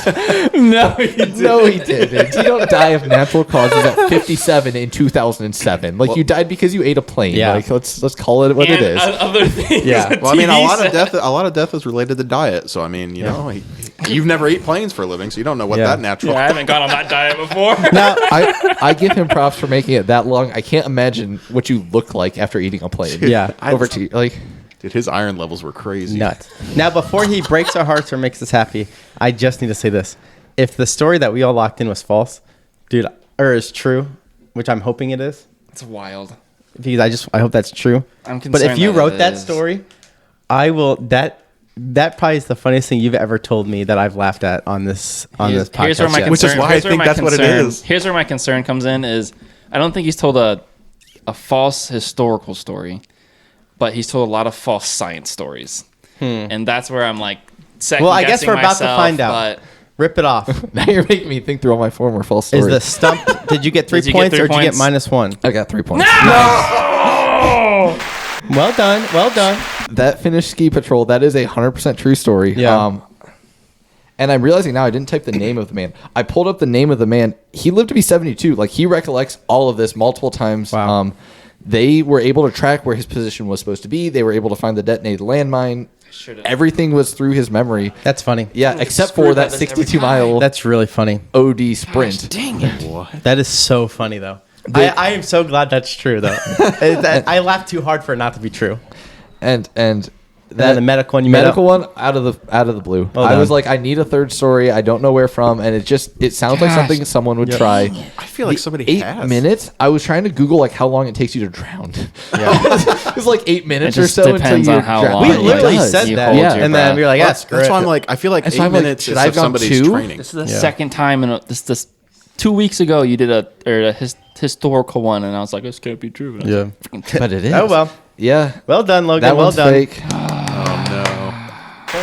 No, he didn't. no, he didn't. You don't die of natural causes at 57 in 2007. Like, you died because you ate a plane. Yeah. Like, let's call it what it is. Other things. Yeah. that Well, I mean, TV a lot of death is related to diet. So I mean, you know, you've never eaten planes for a living, so you don't know what that natural. Yeah, I haven't gone on that diet before. Now, I give him props for making it that long. I can't imagine what you look like after eating a plane. Yeah. Over to you. Like, Dude, his iron levels were crazy. nuts. Now, before he breaks our hearts or makes us happy, I just need to say this: if the story that we all locked in was false, dude, or is true, which I'm hoping it is, It's wild. because I hope that's true. I'm But if concerned you that wrote it that is. story, I will. That probably is the funniest thing you've ever told me that I've laughed at on this podcast. Here's where my yet. Which is concern- why I here's where think my that's what it concern- is. Here's where my concern comes in: is I don't think he's told a false historical story, but he's told a lot of false science stories, and that's where I'm like, Well, I guess we're about to myself, find out. But Rip it off. now you're making me think through all my former false stories. Is the stump? Did you get 3 Did you get points 3 or did you get points? -1? I got 3 points. Well done. Well done. That Finnish ski patrol, that is a 100% true story. Yeah. And I'm realizing now I didn't type the name of the man. I pulled up the name of the man. He lived to be 72. Like, he recollects all of this multiple times. Wow. They were able to track where his position was supposed to be. They were able to find the detonated landmine. Everything was through his memory. That's funny. Yeah, except for that 62-mile That's really funny. OD sprint. dang it! That is so funny, though. I am so glad that's true, though. I laughed too hard for it not to be true. And then the medical one you made medical up? one out of the blue. Well I done. was like, I need a third story. I don't know where from, and it sounds like Gosh. something someone would try. I feel like somebody 8 has. minutes. I was trying to Google like how long it takes you to drown. Yeah. It was like 8 minutes It or just so until depends you on how drown. long We it literally does. said You that. hold Yeah. your And then breath. we were like, That's screw it. why I'm like, I feel like And 8 so I'm like, minutes should is I have of gone somebody's 2? training. This is the Yeah. second time in this 2 weeks ago you did a historical one, and I was like, this can't be true. And I was Yeah. like, But it is. Oh, well. Yeah. Well done, Logan. That well one's done. fake. Oh no.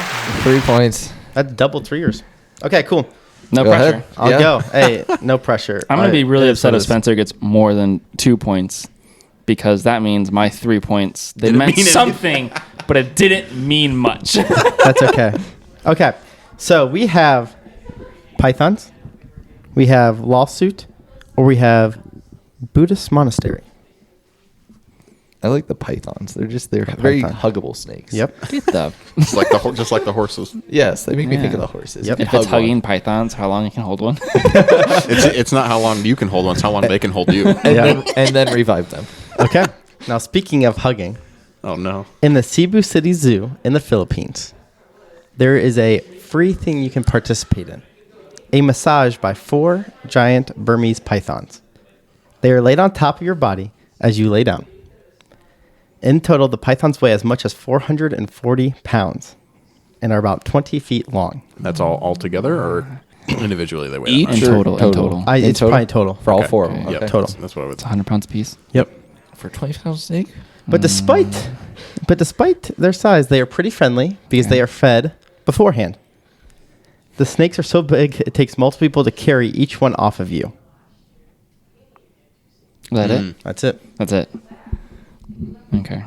3 points. That's double triggers. Okay, cool. no Go pressure. ahead. I'll Yeah. go. Hey, no pressure. I'm gonna be really it is upset what if it is. Spencer gets more than 2 points, because that means my 3 points they Didn't meant mean something, but it didn't mean much. That's okay. Okay. So we have pythons, we have lawsuit, or we have Buddhist monastery. I like the pythons. They're very python. huggable snakes. Yep. Get the Just like the horses. Yes, they make me think Yeah. of the horses. Yep. You if can it's hug one. hugging pythons, how long you can hold one? It's not how long you can hold one; it's how long they can hold you. and then revive them. Okay. Now, speaking of hugging, Oh no. in the Cebu City Zoo in the Philippines, there is a free thing you can participate in. A massage by 4 giant Burmese pythons. They are laid on top of your body as you lay down. In total, the pythons weigh as much as 440 pounds and are about 20 feet long. That's all together or individually they weigh that Each much? In or total, in total. In It's probably total. For all Okay. 4 of them. Yep. Okay. Total. That's what I would It's 100 pounds a piece. Yep. For 20-pound snake? But despite their size, they are pretty friendly because they are fed beforehand. The snakes are so big, it takes multiple people to carry each one off of you. Is that it? That's it. That's it. Okay.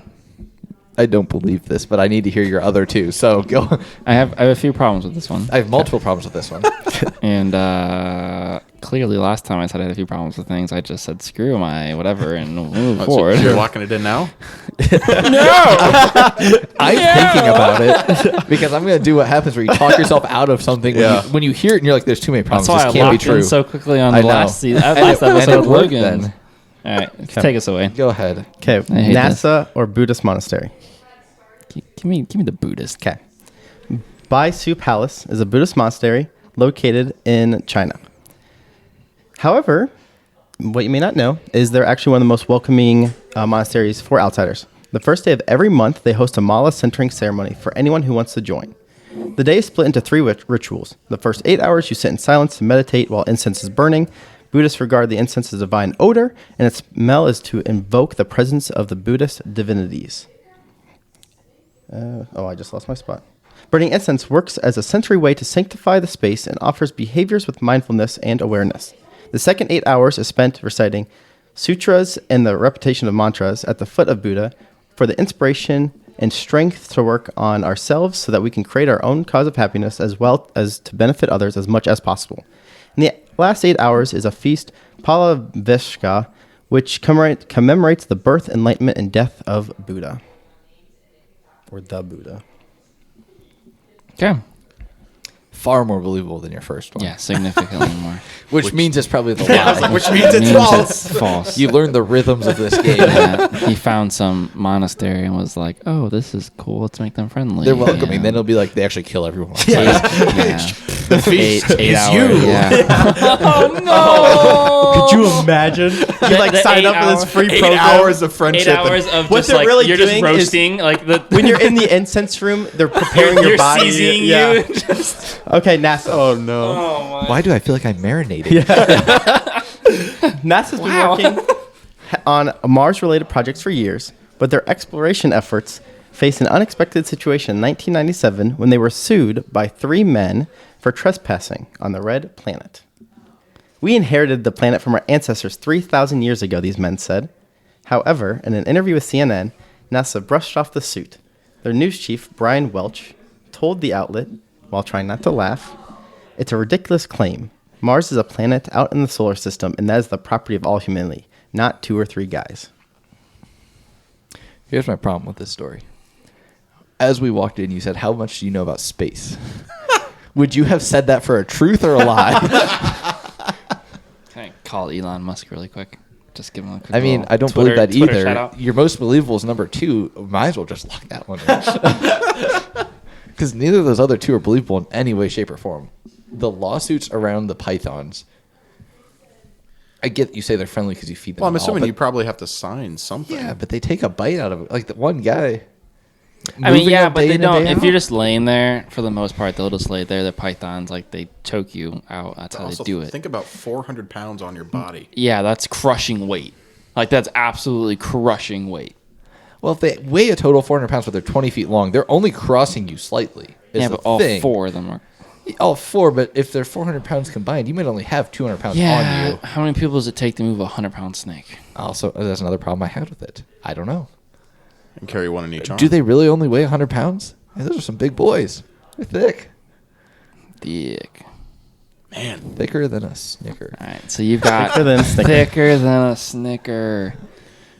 I don't believe this, but I need to hear your other 2. So go. I have a few problems with this one. I have multiple problems with this one. And clearly last time I said I had a few problems with things, I just said screw my whatever and move So forward. you're locking it in now? I'm thinking about it because I'm going to do what happens where you talk yourself out of something when you hear it and you're like, there's too many problems. That's why This I can't be locked true. in so quickly on I the know. last And episode it with worked Logan. then. All right, take us away. Go ahead. Okay, I hate NASA or Buddhist monastery? Give me the Buddhist. Okay. Bai Su Palace is a Buddhist monastery located in China. However, what you may not know is they're actually one of the most welcoming monasteries for outsiders. The first day of every month, they host a mala centering ceremony for anyone who wants to join. The day is split into 3 rituals. The first 8 hours, you sit in silence to meditate while incense is burning. Buddhists regard the incense as a divine odor, and its smell is to invoke the presence of the Buddhist divinities. I just lost my spot. Burning incense works as a sensory way to sanctify the space and offers behaviors with mindfulness and awareness. The second 8 hours is spent reciting sutras and the repetition of mantras at the foot of Buddha for the inspiration and strength to work on ourselves so that we can create our own cause of happiness as well as to benefit others as much as possible. In the last 8 hours is a feast, Palavishka, which commemorates the birth, enlightenment, and death of Buddha. Or the Buddha. Okay. Far more believable than your first one. Yeah, significantly more. Which means it's probably the lie. Which means it's false. It's false. You learned the rhythms of this game. Yeah, he found some monastery and was like, "Oh, this is cool. Let's make them friendly." They're welcoming. Yeah. Then it'll be like they actually kill everyone. Yeah. The feast Eight is hours, you. Yeah. Oh no! Could you imagine? You like The sign up for 8 this free 8 program. hours of friendship. 8 hours of What just they're like really you're just doing roasting like the When you're in the incense room, they're preparing your you're body. seasoning Yeah. you. Just, Okay, NASA. Oh no. oh my. Why do I feel like I'm marinating? NASA's been Wow. working on Mars-related projects for years, but their exploration efforts faced an unexpected situation in 1997 when they were sued by 3 men for trespassing on the red planet. We inherited the planet from our ancestors 3,000 years ago, these men said. However, in an interview with CNN, NASA brushed off the suit. Their news chief, Brian Welch, told the outlet, while trying not to laugh, "It's a ridiculous claim. Mars is a planet out in the solar system, and that is the property of all humanity, not 2 or 3 guys." Here's my problem with this story. As we walked in, you said, "How much do you know about space?" Would you have said that for a truth or a lie? Can I call Elon Musk really quick? Just give him a quick I mean, little I don't Twitter- believe that Twitter shout either. out. Your most believable is number 2. Might as well just lock that one in. Because neither of those other 2 are believable in any way, shape, or form. The lawsuits around the pythons, I get you say they're friendly because you feed them. Well, I'm all, assuming but- you probably have to sign something. Yeah, but they take a bite out of it. Like the one guy. I mean, moving yeah, up but day they in and don't. day If out. you're just laying there, for the most part, they'll just lay there. The pythons, like they choke you out. That's how Also, they do it. think about 400 pounds on your body. Yeah, that's crushing weight. Like that's absolutely crushing weight. Well, if they weigh a total 400 pounds, but they're 20 feet long, they're only crossing you slightly. Is Yeah, the but all thing. 4 of them are. All 4, but if they're 400 pounds combined, you might only have 200 pounds Yeah. on you. How many people does it take to move a 100-pound snake? Also, that's another problem I had with it. I don't know. And carry one in each arm. Do they really only weigh 100 pounds? Man, those are some big boys. They're thick. Dick. Man. Thicker than a snicker. All right, so you've got Thicker than a Snicker. thicker than a Snicker.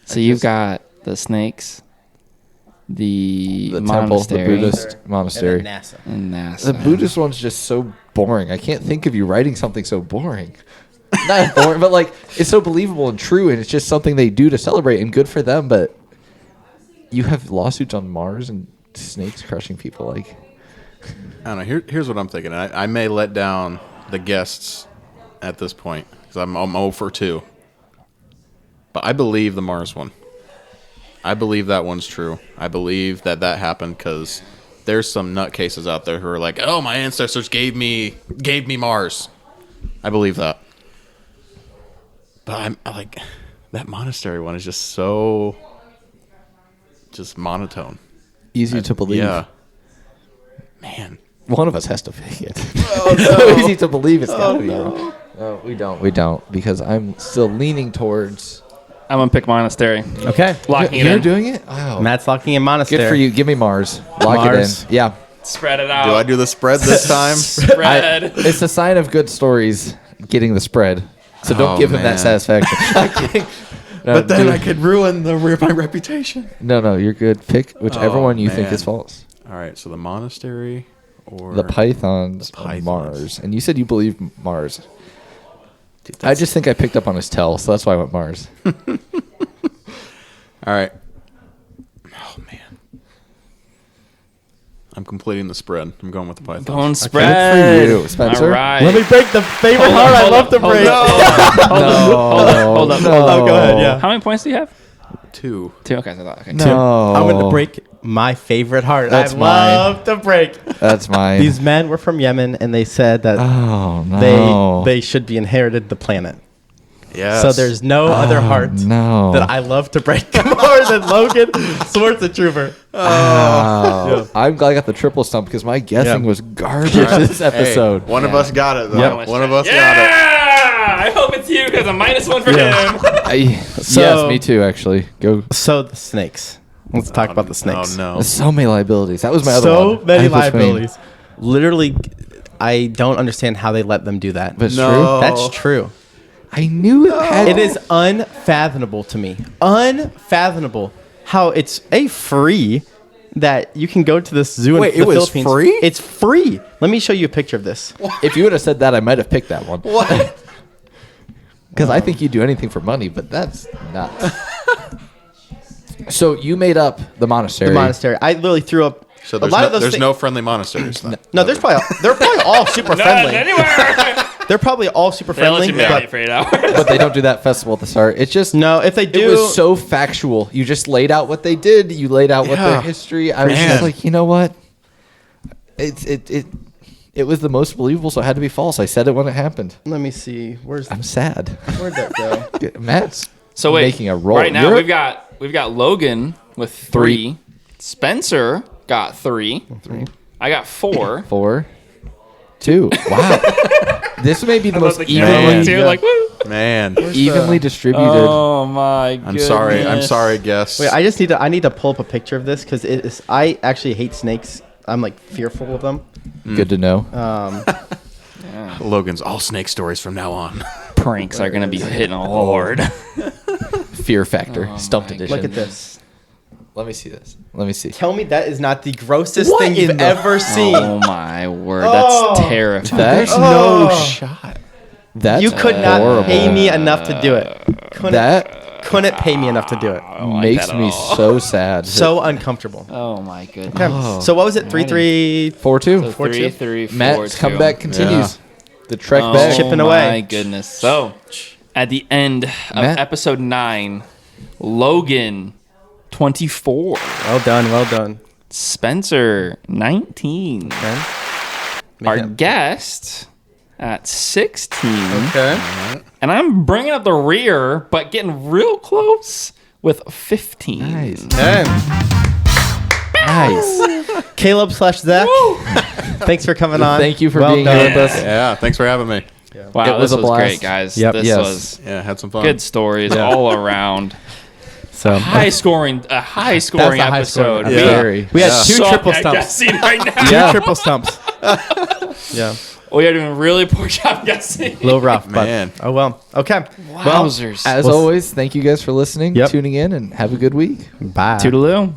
So you've got the snakes, the The temple, the monastery, Buddhist monastery. NASA. and NASA. The Buddhist one's just so boring. I can't think of you writing something so boring. Not boring, but like it's so believable and true, and it's just something they do to celebrate and good for them. But you have lawsuits on Mars and snakes crushing people. Like, I don't know. Here's what I'm thinking. I may let down the guests at this point because I'm 0 for 2. But I believe the Mars one. I believe that one's true. I believe that happened because there's some nutcases out there who are like, "Oh, my ancestors gave me Mars." I believe that. But I like that monastery one is just so just monotone. easy to believe. Yeah. Man. One of us has to pick it. It's so easy to believe it's gotta be. No, we don't. We don't because I'm still leaning towards. I'm gonna pick monastery. Okay. Locking it You're in. doing it. Oh, Matt's locking in monastery. good for you. Give me Mars. Lock Mars. it in. Yeah. Spread it out. Do I do the spread this time? Spread. It's a sign of good stories getting the spread. So don't Oh, give him that man. satisfaction. I'm kidding. No, But then dude. I could ruin my reputation. No, you're good. Pick whichever Oh, one you think man. is false. All right, so the monastery or The pythons The on pythons. Mars. And you said you believe Mars. Dude, I just think I picked up on his tell, so that's why I went Mars. All right. Oh man. I'm completing the spread. I'm going with the Python. Going Good spread. for you, Spencer. All right. Let me break the favorite heart I love to break. Hold up. Oh, go ahead. Yeah. How many points do you have? 2. 2. Okay, so I thought. Okay. No. I'm going to break my favorite heart. That's I mine. love to break. That's mine. These men were from Yemen, and they said that Oh no. they should be inherited the planet. Yes. So there's no other heart no. that I love to break more than Logan Swartz the Trooper. Oh. I'm glad I got the triple stump because my guessing was garbage this episode. Hey, one of us got it, though. Yep. One of us got Yeah! I hope it's you because I'm -1 for him. Yes, me too. Actually, go. So the snakes. Let's talk about the it. snakes. Oh, no. There's so many liabilities. That was my other So one. many I was between- liabilities. Literally, I don't understand how they let them do that. But it's No. true. That's true. I knew it had. It is unfathomable to me. Unfathomable how it's free that you can go to this zoo Wait, in the it was Philippines. free? It's free. Let me show you a picture of this. If you would have said that, I might have picked that one. What? Because I think you do anything for money, but that's nuts. So you made up the monastery. The monastery. I literally threw up So a there's, lot no, of those there's thi- no friendly monasteries then? No, they're probably all super None friendly. anywhere. They're probably all super They'll let friendly. you marry But for 8 hours. But they don't do that festival at the start. It's just no, if they It do, was so factual. You just laid out what they did. You laid out what their Yeah. history. I was Man. just like, you know what? It was the most believable, so it had to be false. I said it when it happened. let me see. I'm sad. Where'd that go? Matt's So wait, making a roll. right now You're- we've got Logan with 3. Spencer got 3. I got 4. 4, 2. Wow. This may be the most Man. Too, evenly, like, woo. Man. evenly distributed. Oh my I'm goodness. sorry. I'm sorry, guess. Wait, I need to pull up a picture of this because I actually hate snakes. I'm like fearful of them. Good to know. Logan's all snake stories from now on. Pranks are gonna be hitting hard. Fear factor. Stumped my edition. Look at this. Let me see this. Let me see. Tell me that is not the grossest What thing you've in the- ever seen. Oh my word, that's terrifying. That, No shot. that's You could not horrible. pay me enough to do it. Couldn't pay me enough to do it. like makes that at me all. so sad. So uncomfortable. Oh my goodness. Okay. So what was it? 3-3. 4-2. So 4-2. 3-3, 4-2. Matt's comeback continues. The trek Oh back. Chipping away. my goodness. So at the end of Matt? episode 9, Logan 24, Well done. Well done. Spencer 19, Okay. our guest at 16. Okay. And I'm bringing up the rear, but getting real close with 15. Nice. Okay. Nice. KALEB/Zach. Thanks for coming on. Thank you for Well being done. here with us. Yeah, thanks for having me. Wow, It was this a was blast. great, guys. Yep. This Yes. was Yeah, had some fun. good stories all around. So High scoring That's episode. a high scoring Yeah. Very. we had Yeah. two Suck triple at stumps. guessing right now. Two triple stumps. Yeah. We are doing a really poor job guessing. A little rough, Man. but oh well. Okay. Wowzers. As Well, always, thank you guys for listening, Yep. tuning in, and have a good week. Bye. Toodaloo.